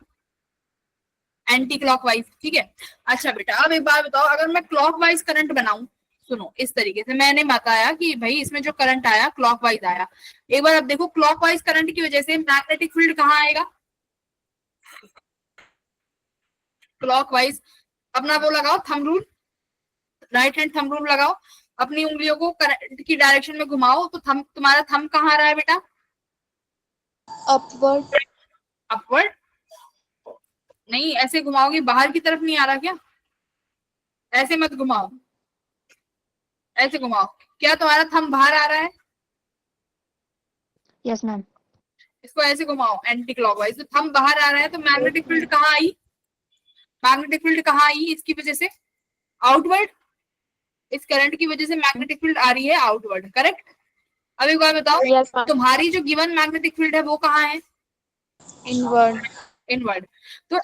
एंटी क्लॉकवाइज, ठीक है। अच्छा बेटा अब एक बात बताओ, अगर मैं क्लॉकवाइज करंट बनाऊं, सुनो इस तरीके से मैंने बताया कि भाई इसमें जो करंट आया क्लॉकवाइज आया। एक बार अब देखो क्लॉकवाइज करंट की वजह से मैग्नेटिक फील्ड कहाँ आएगा, क्लॉकवाइज। अपना वो लगाओ thumb rule, right hand thumb rule लगाओ, अपनी उंगलियों को करंट की डायरेक्शन में घुमाओ, तो थंब, तुम्हारा थंब कहाँ आ रहा है बेटा, Upward. अपवर्ड। नहीं ऐसे घुमाओगे, बाहर की तरफ नहीं आ रहा क्या, ऐसे मत घुमाओ, ऐसे घुमाओ। क्या तुम्हारा थंब बाहर आ रहा है, Yes, ma'am. इसको ऐसे घुमाओ एंटी क्लॉकवाइज, तो थंब बाहर आ रहा है, तो मैग्नेटिक फील्ड कहाँ आई, मैग्नेटिक फील्ड कहाँ आई इसकी वजह से? आउटवर्ड। इस करंट की वजह से मैग्नेटिक फील्ड आ रही है आउटवर्ड, करेक्ट? अब एक बार बताओ, Yes, ma'am. तुम्हारी जो गिवन मैग्नेटिक फील्ड है वो कहाँ है? Inward. इनवर्ड। तो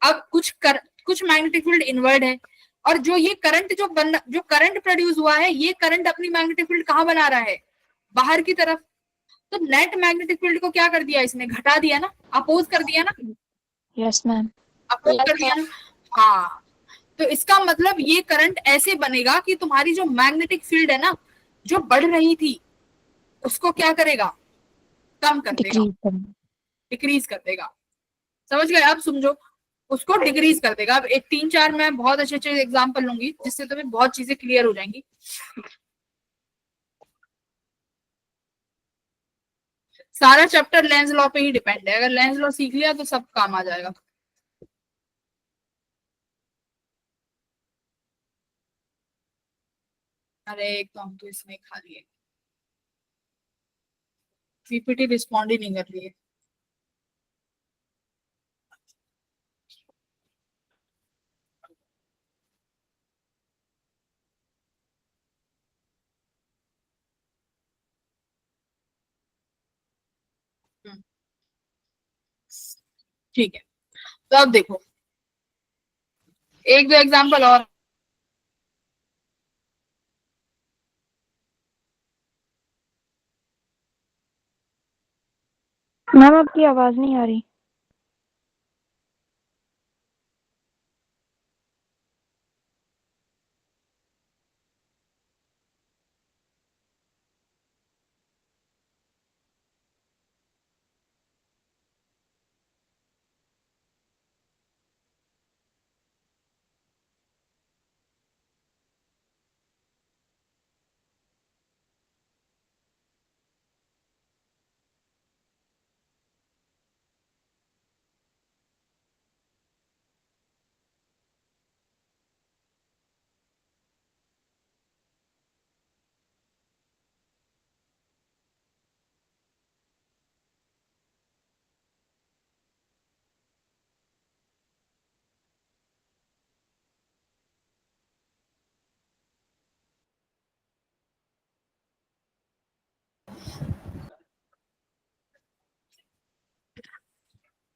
अब कुछ मैग्नेटिक फील्ड इनवर्ड है, और जो ये करंट जो करंट प्रोड्यूस हुआ है, ये करंट अपनी मैग्नेटिक फील्ड कहाँ बना रहा है? बाहर की तरफ। तो नेट मैग्नेटिक फील्ड को क्या कर दिया इसने? घटा दिया ना, अपोज कर दिया ना, Yes, ma'am. अपोज Yes, कर दिया ना। हाँ, तो इसका मतलब ये करंट ऐसे बनेगा कि तुम्हारी जो मैग्नेटिक फील्ड है ना, जो बढ़ रही थी, उसको क्या करेगा? कम कर देगा, Decrease. डिक्रीज कर देगा। समझ गए? आप समझो, उसको डिक्रीज कर देगा। अब एक 3-4 मैं बहुत अच्छे अच्छे एग्जांपल लूंगी जिससे तुम्हें बहुत चीजें क्लियर हो जाएंगी। सारा चैप्टर लेंस लॉ पे ही डिपेंड है, अगर लेंस लॉ सीख लिया तो सब काम आ जाएगा। अरे एक तो हम तो इसमें खा लिए, पीपीटी रिस्पॉन्ड ही नहीं कर रही है। ठीक है, तो अब देखो एक दो एग्जांपल और। मैम आपकी आवाज नहीं आ रही।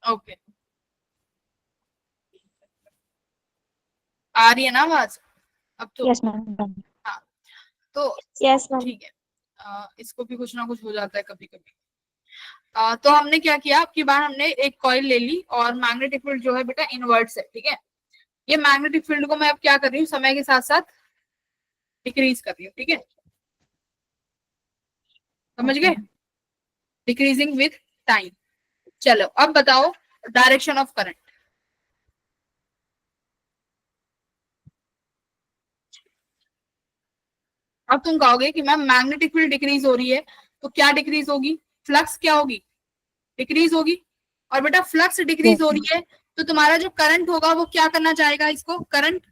ओके, आ रही है ना आवाज अब तो? Yes, ma'am. हाँ, तो Yes, ma'am. ठीक है। इसको भी कुछ ना कुछ हो जाता है कभी कभी। तो हमने क्या किया, अब की बार हमने एक कॉइल ले ली और मैग्नेटिक फील्ड जो है बेटा इनवर्ट्स है, ठीक है? ये मैग्नेटिक फील्ड को मैं अब क्या कर रही हूँ, समय के साथ साथ डिक्रीज कर रही हूँ, ठीक है? समझ गए? Decreasing with time. चलो अब बताओ डायरेक्शन ऑफ करंट। अब तुम कहोगे कि मैम मैग्नेटिक फील्ड डिक्रीज हो रही है तो क्या डिक्रीज होगी? फ्लक्स क्या होगी? डिक्रीज होगी। और बेटा फ्लक्स डिक्रीज Yes, हो ma'am. रही है तो तुम्हारा जो करंट होगा वो क्या करना चाहेगा? इसको करंट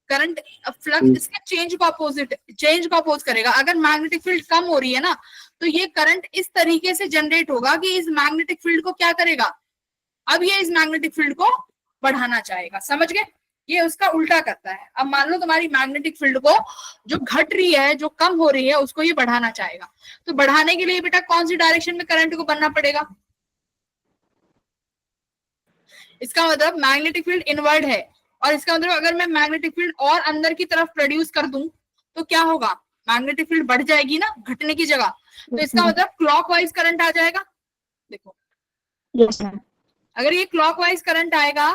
फ्लक्स इसके चेंज को अपोज करेगा। अगर मैग्नेटिक फील्ड कम हो रही है ना, तो ये करंट इस तरीके से जनरेट होगा कि इस मैग्नेटिक फील्ड को क्या करेगा? अब ये इस मैग्नेटिक फील्ड को बढ़ाना चाहेगा। समझ गए? ये उसका उल्टा करता है। अब मान लो तुम्हारी मैग्नेटिक फील्ड को जो घट रही है, जो कम हो रही है, उसको ये बढ़ाना चाहेगा। तो बढ़ाने के लिए बेटा कौन सी डायरेक्शन में करंट को बनना पड़ेगा? इसका मतलब मैग्नेटिक फील्ड इनवर्ड है, और इसका मतलब अगर मैं मैग्नेटिक फील्ड और अंदर की तरफ प्रोड्यूस कर दूं तो क्या होगा? मैग्नेटिक फील्ड बढ़ जाएगी ना, घटने की जगह। तो इसका मतलब क्लॉकवाइज करंट आ जाएगा। देखो, Yes, ma'am. अगर ये क्लॉकवाइज करंट आएगा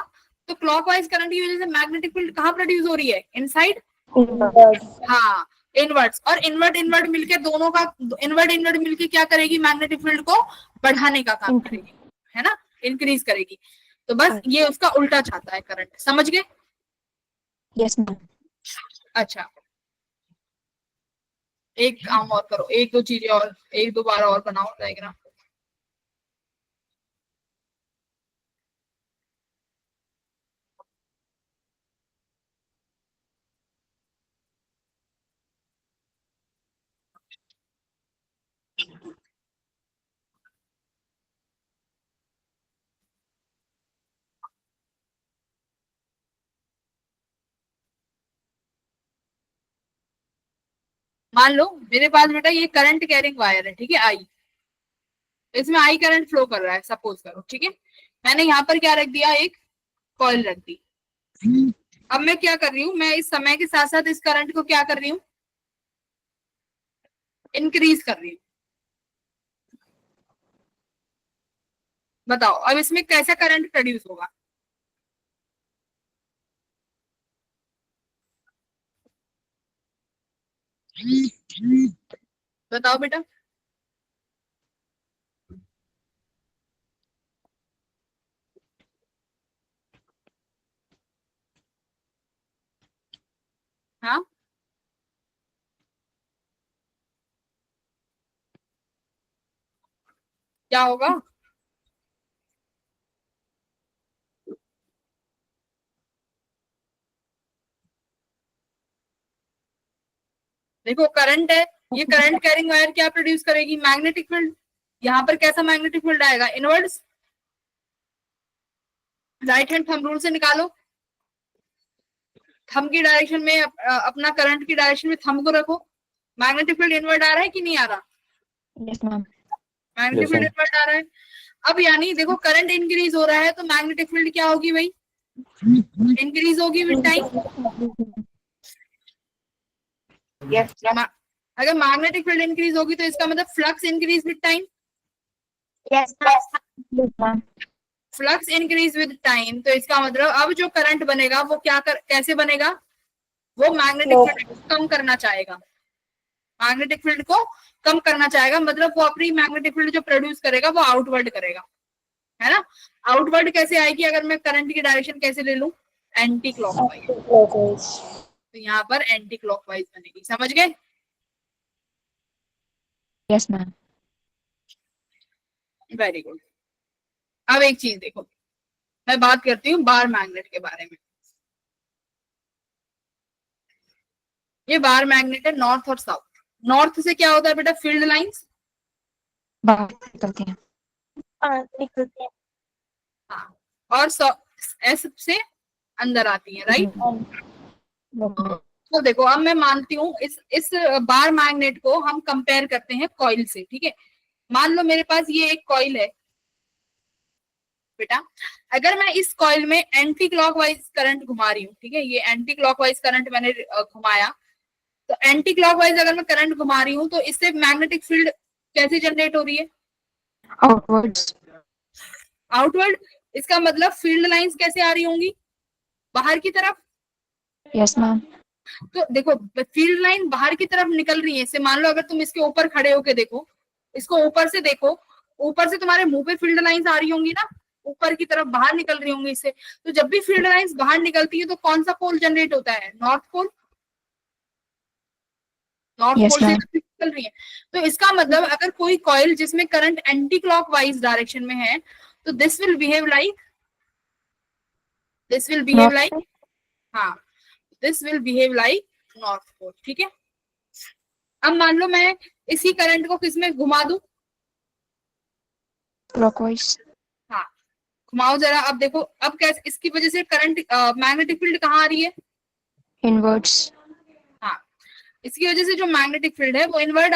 तो क्लॉकवाइज करंट की वजह से मैग्नेटिक फील्ड कहाँ प्रोड्यूस हो रही है? इनसाइड। Inward. हाँ, इनवर्ट्स और इनवर्ट इनवर्ट मिलके दोनों का इनवर्ट मिलके क्या करेगी? मैग्नेटिक फील्ड को बढ़ाने का काम करेगी, है ना, इंक्रीज करेगी। तो बस ये उसका उल्टा चाहता है करंट। समझ गए? Yes, ma'am. अच्छा, एक काम और करो, एक दो चीजें और, एक दो बार और बनाओ डायग्राम। मान लो मेरे पास बेटा ये करंट कैरिंग वायर है, ठीक है, आई, इसमें आई करंट फ्लो कर रहा है, सपोज करो, ठीक है। मैंने यहाँ पर क्या रख दिया, एक कॉइल रख दी। अब मैं क्या कर रही हूँ, मैं इस समय के साथ साथ इस करंट को क्या कर रही हूँ, इंक्रीज कर रही हूँ। बताओ अब इसमें कैसा करंट प्रोड्यूस होगा। बताओ बेटा। हाँ, क्या होगा। देखो करंट है, ये करंट कैरिंग वायर क्या प्रोड्यूस करेगी, मैग्नेटिक फील्ड। यहाँ पर कैसा मैग्नेटिक फील्ड आएगा, inwards. Right hand thumb rule से निकालो, थंब की डायरेक्शन में अपना करंट की डायरेक्शन में थंब को रखो। मैग्नेटिक फील्ड इनवर्ड आ रहा है कि नहीं आ रहा, Yes, ma'am. Magnetic Yes, field ma'am. Inward आ रहा है। अब यानी देखो करंट इंक्रीज हो रहा है तो मैग्नेटिक फील्ड क्या होगी भाई, इंक्रीज होगी विद टाइम। Yes. अगर मैग्नेटिक फील्ड इंक्रीज होगी तो इसका मतलब flux increase with time. Yes. Yes, ma'am. Flux increase with time, तो इसका मतलब अब जो करंट बनेगा वो कैसे बनेगा, वो मैग्नेटिक फील्ड को कम करना चाहेगा, मैग्नेटिक फील्ड को कम करना चाहेगा, मतलब वो अपनी मैग्नेटिक फील्ड जो प्रोड्यूस करेगा वो आउटवर्ड करेगा, है ना। आउटवर्ड कैसे आएगी, अगर मैं करंट की डायरेक्शन कैसे ले लूं, एंटी क्लॉकवाइज, तो यहाँ पर एंटी क्लॉकवाइज बनेगी, समझ गए। Yes, ma'am. Very good. अब एक चीज देखो, मैं बात करती हूँ बार मैग्नेट के बारे में। ये बार मैग्नेट है नॉर्थ और साउथ। नॉर्थ से क्या होता है बेटा, फील्ड लाइंस, बाहर निकलते हैं। निकलते हैं। हाँ, और एस से अंदर आती है, राइट। तो देखो अब मैं मानती हूँ इस बार मैग्नेट को हम कंपेयर करते हैं कॉइल से, ठीक है। मान लो मेरे पास ये एक कॉइल है बेटा, अगर मैं इस कॉइल में एंटी क्लॉकवाइज करंट घुमा रही हूँ, ठीक है, ये एंटी क्लॉकवाइज करंट मैंने घुमाया, तो एंटी क्लॉकवाइज अगर मैं करंट घुमा रही हूँ तो इससे मैग्नेटिक फील्ड कैसे जनरेट हो रही है, Outwards. आउटवर्ड। इसका मतलब फील्ड लाइंस कैसे आ रही होंगी, बाहर की तरफ। Yes, ma'am. तो देखो फील्ड लाइन बाहर की तरफ निकल रही है, इससे मान लो अगर तुम इसके ऊपर खड़े होके देखो, इसको ऊपर से देखो, ऊपर से तुम्हारे मुंह पे फील्ड लाइंस आ रही होंगी ना, ऊपर की तरफ बाहर निकल रही होंगी इससे। तो जब भी फील्ड लाइंस बाहर निकलती है तो कौन सा पोल जनरेट होता है, नॉर्थ पोल, नॉर्थ Yes, पोल से ma'am. निकल रही है। तो इसका मतलब अगर कोई कॉइल जिसमें करंट एंटी क्लॉकवाइज डायरेक्शन में है तो this will behave like, this will behave North like, side. हाँ, this will behave like north pole, ठीक है। अब मान लो मैं इसी करंट को किस में घुमा दूं, Clockwise. हाँ, घुमाओ जरा। अब देखो अब कैसे इसकी वजह से करंट मैग्नेटिक फील्ड कहाँ आ रही है, Inwards. हाँ, इसकी वजह से जो मैग्नेटिक फील्ड है वो इनवर्ड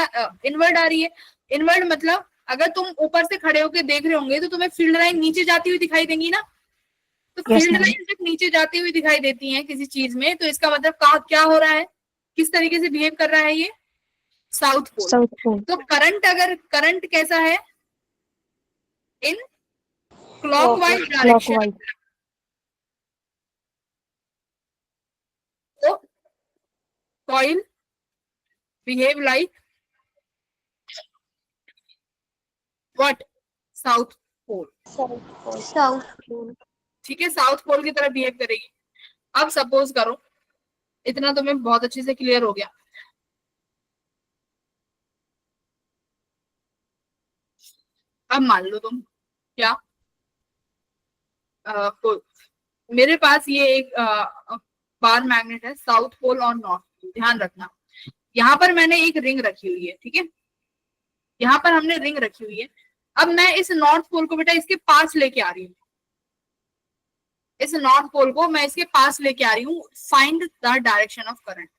आ रही है। इनवर्ड मतलब अगर तुम ऊपर से खड़े होकर देख रहे होंगे तो तुम्हें फील्ड लाइन नीचे जाती हुई दिखाई देंगी ना। तो Yes, फील्ड ma'am. लाइन जब नीचे जाती हुई दिखाई देती है किसी चीज में, तो इसका मतलब क्या हो रहा है, किस तरीके से बिहेव कर रहा है ये, साउथ पोल। South pole. तो करंट कैसा है, इन क्लॉकवाइज डायरेक्शन। Clockwise. तो coil behave like what, south pole, South pole. ठीक है, साउथ पोल की तरह बिहेव करेगी। अब सपोज करो, इतना तुम्हें बहुत अच्छे से क्लियर हो गया। अब मान लो तुम क्या, मेरे पास ये एक बार मैग्नेट है, साउथ पोल और नॉर्थ पोल, ध्यान रखना। यहाँ पर मैंने एक रिंग रखी हुई है, ठीक है, यहाँ पर हमने रिंग रखी हुई है। अब मैं इस नॉर्थ पोल को बेटा इसके पास लेके आ रही हूँ, इस नॉर्थ पोल को मैं इसके पास लेके आ रही हूँ, find the direction of current.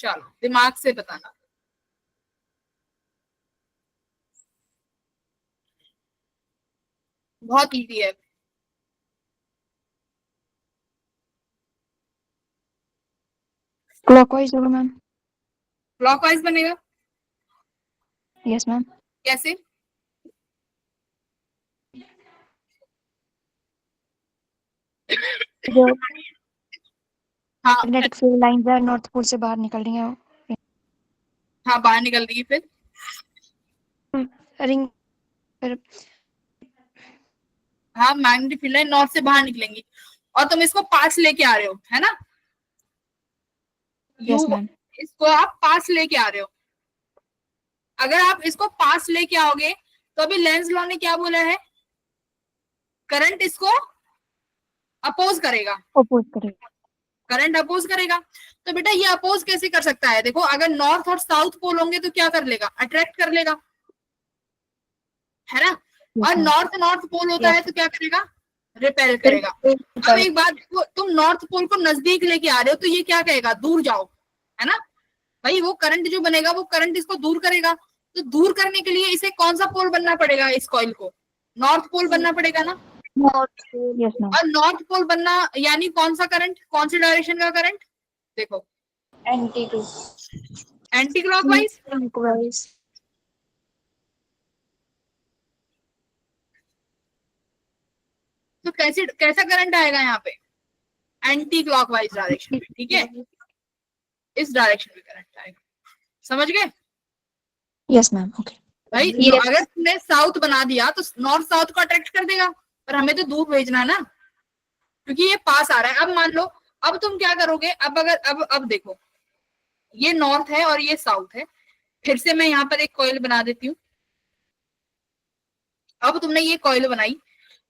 चलो दिमाग से बताना। बहुत इजी है। क्लॉकवाइज होगा मैम। क्लॉकवाइज बनेगा यस मैम। कैसे? जो हाँ मैग्नेटिक फील्ड लाइंस है नॉर्थ पोल से बाहर निकल रही हैं हाँ, बाहर निकल रही है फिर। रिंग फिर हाँ, मैग्नेटिक फील्ड लाइन नॉर्थ से बाहर निकलेंगी और तुम इसको पास लेके आ रहे हो, है ना? Yes ma'am. इसको आप पास लेके आ रहे हो। अगर आप इसको पास लेके आओगे तो अभी लेंस लॉ ने क्या बोला है? करंट इसको अपोज करेगा। अपोज करेगा। करंट अपोज करेगा। तो बेटा ये अपोज कैसे कर सकता है? देखो, अगर नॉर्थ और साउथ पोल होंगे तो क्या कर लेगा? अट्रैक्ट कर लेगा, है ना? और नॉर्थ नॉर्थ पोल होता है तो क्या करेगा? रिपेल करेगा। अब एक बात देखो, तुम नॉर्थ पोल को नजदीक लेके आ रहे हो तो ये क्या कहेगा? दूर जाओ, है ना? भाई वो करंट जो बनेगा वो करंट इसको दूर करेगा। तो दूर करने के लिए इसे कौन सा पोल बनना पड़ेगा? इस कॉइल को नॉर्थ पोल बनना पड़ेगा ना। Yes ma'am. और नॉर्थ पोल बनना यानी कौन सा करंट? कौन सी डायरेक्शन का करंट? देखो, एंटी एंटी क्लॉकवाइज। क्लॉकवाइज। तो कैसा करंट आएगा यहाँ पे? एंटी क्लॉकवाइज डायरेक्शन में, ठीक है? इस डायरेक्शन में करंट आएगा। समझ गए? Yes ma'am. ओके। भाई अगर तुमने साउथ बना दिया तो नॉर्थ साउथ को अट्रैक्ट कर देगा, पर हमें तो दूर भेजना है ना, क्योंकि ये पास आ रहा है। अब मान लो, अब तुम क्या करोगे? अब देखो, ये नॉर्थ है और ये साउथ है। फिर से मैं यहाँ पर एक कॉइल बना देती हूँ। अब तुमने ये कॉइल बनाई।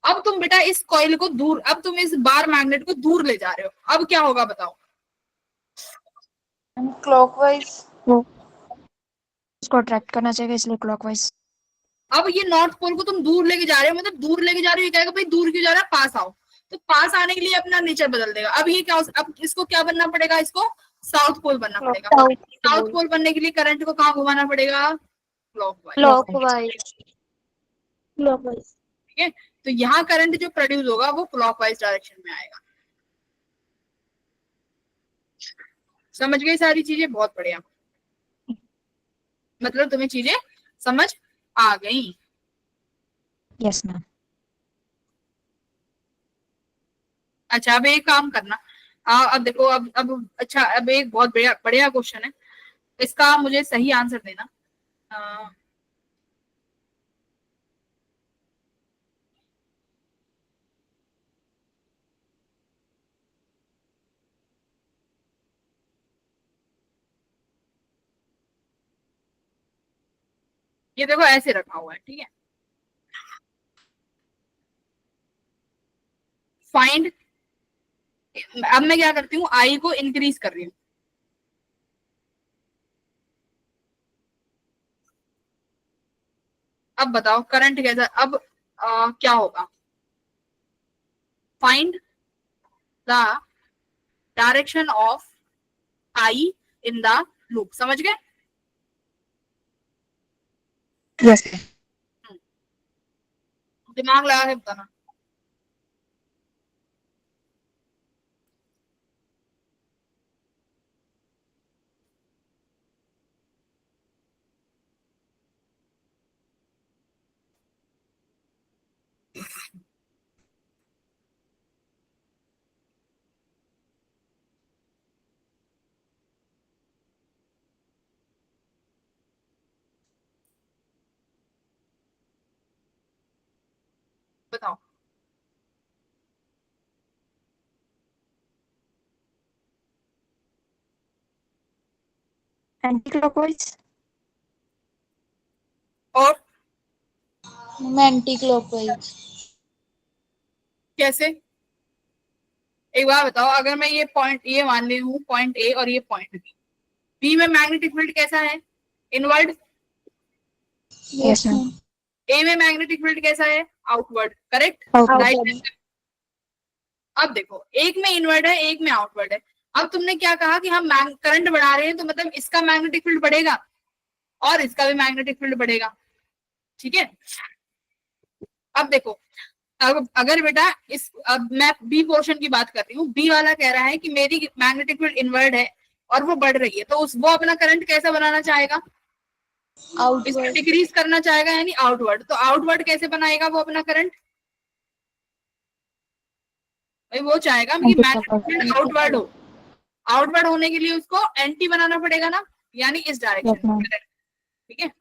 अब तुम बेटा इस कॉइल को दूर, अब तुम इस बार मैग्नेट को दूर ले जा रहे हो। अब क्या होगा बताओ? क्लॉकवाइज। इसको अट्रैक्ट करना चाहिए इसलिए क्लॉकवाइज। अब ये नॉर्थ पोल को तुम दूर लेके जा रहे हो, मतलब दूर लेके जा रहे हो। ये कहेगा भाई दूर क्यों जा रहा है, पास आओ। तो पास आने के लिए अपना नेचर बदल देगा। अब ये क्या अब इसको क्या बनना पड़ेगा? इसको साउथ पोल बनना पड़ेगा। साउथ पोल बनने के लिए करंट को कहाँ घुमाना पड़ेगा? क्लॉकवाइज। क्लॉकवाइज। ठीक है, तो यहाँ करंट जो प्रोड्यूस होगा वो क्लॉकवाइज डायरेक्शन में आएगा। समझ गई सारी चीजें? बहुत बढ़िया, मतलब तुम्हें चीजें समझ आ गई। Yes ma'am. अच्छा, अब एक काम करना। अब देखो, अब अच्छा, अब एक बहुत बढ़िया बढ़िया क्वेश्चन है, इसका मुझे सही आंसर देना। ये देखो ऐसे रखा हुआ है, ठीक है? फाइंड, अब मैं क्या करती हूँ, आई को इंक्रीज कर रही हूँ। अब बताओ करंट कैसा? अब क्या होगा? Find the direction of I in the loop. समझ गए? यस। दिमाग लगा के बताना। बताओ। Anti clockwise. और एंटी क्लॉकवाइज। कैसे? एक बार बताओ, अगर मैं ये पॉइंट ये मान ली हूँ पॉइंट ए और ये पॉइंट बी, बी में मैग्नेटिक फील्ड कैसा है? इनवर्ड। Yes ma'am. ए में मैग्नेटिक फील्ड कैसा है? आउटवर्ड। करेक्ट? Outward. राइट। अब देखो, एक में इनवर्ड है, एक में आउटवर्ड है। अब तुमने क्या कहा कि हम करंट बढ़ा रहे हैं तो मतलब इसका मैग्नेटिक फील्ड बढ़ेगा और इसका भी मैग्नेटिक फील्ड बढ़ेगा, ठीक है। अब देखो, अब अगर बेटा अब मैं बी पोर्शन की बात कर रही हूँ, बी वाला कह रहा है कि मेरी मैग्नेटिक फील्ड इनवर्ड है और वो बढ़ रही है, तो वो अपना करंट कैसा बनाना चाहेगा, इसको आउटवर्ड। डिक्रीज करना चाहेगा यानी आउटवर्ड। तो आउटवर्ड कैसे बनाएगा वो अपना करंट, भाई वो चाहेगा कि मैग्नेटिक फील्ड आउटवर्ड हो, आउटवर्ड होने के लिए उसको एंटी बनाना पड़ेगा ना, यानी इस डायरेक्शन में, ठीक है।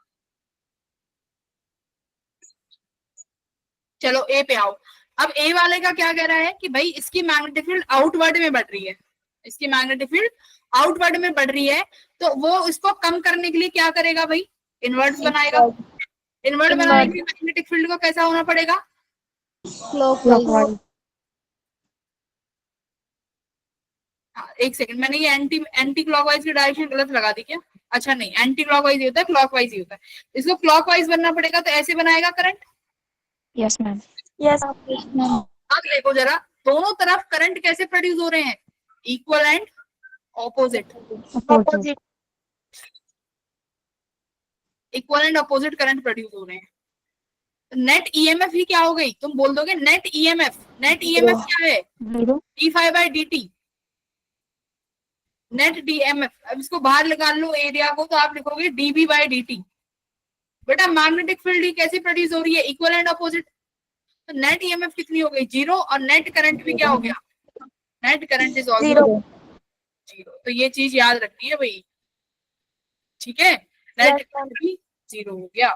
चलो ए पे आओ। अब ए वाले का क्या कह रहा है कि भाई इसकी मैग्नेटिक फील्ड आउटवर्ड में बढ़ रही है, इसकी मैग्नेटिक फील्ड आउटवर्ड में बढ़ रही है, तो वो इसको कम करने के लिए क्या करेगा भाई, इनवर्ट बनाएगा। इनवर्ट बनाने के लिए मैग्नेटिक फील्ड को कैसा होना पड़ेगा, क्लॉकवाइज। एक सेकंड, मैंने ये एंटी क्लॉकवाइज की डायरेक्शन गलत लगा दी क्या, अच्छा नहीं, एंटी क्लॉकवाइज ही होता है, क्लॉकवाइज ही होता है। इसको क्लॉकवाइज बनना पड़ेगा, तो ऐसे बनाएगा current. Yes ma'am. Yes ma'am. अब देखो जरा, दोनों तरफ करंट कैसे प्रोड्यूस हो रहे हैं, equal and opposite, opposite. Equal and opposite current produce हो रहे हैं। नेट ईएमएफ ही क्या हो गई, तुम बोल दोगे नेट ईएमएफ, नेट ईएमएफ क्या है, जीरो। d∅dt, net DMF. अब इसको बाहर निकाल लो एरिया को, तो आप लिखोगे dB/dt। बेटा मैग्नेटिक फील्ड ही कैसे प्रोड्यूस हो रही है, इक्वल एंड ऑपोजिट, तो नेट ईएमएफ कितनी हो गई, जीरो, और नेट करंट भी क्या हो गया, net current is also zero. तो ये चीज याद रखनी है भाई, ठीक है, नेट करंट भी जीरो हो गया।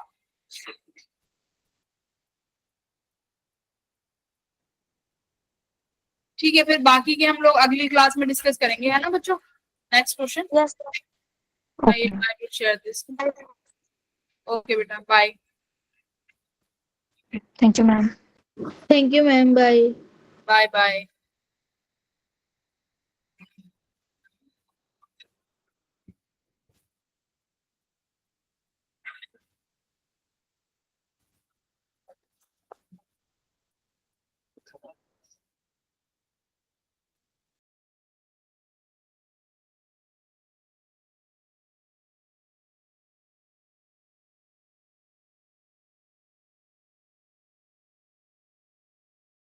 ठीक है, फिर बाकी के हम लोग अगली क्लास में डिस्कस करेंगे, है ना बच्चों। Next question, yes. I will share this. Okay बेटा, bye thank you ma'am. Thank you ma'am, bye. Bye bye.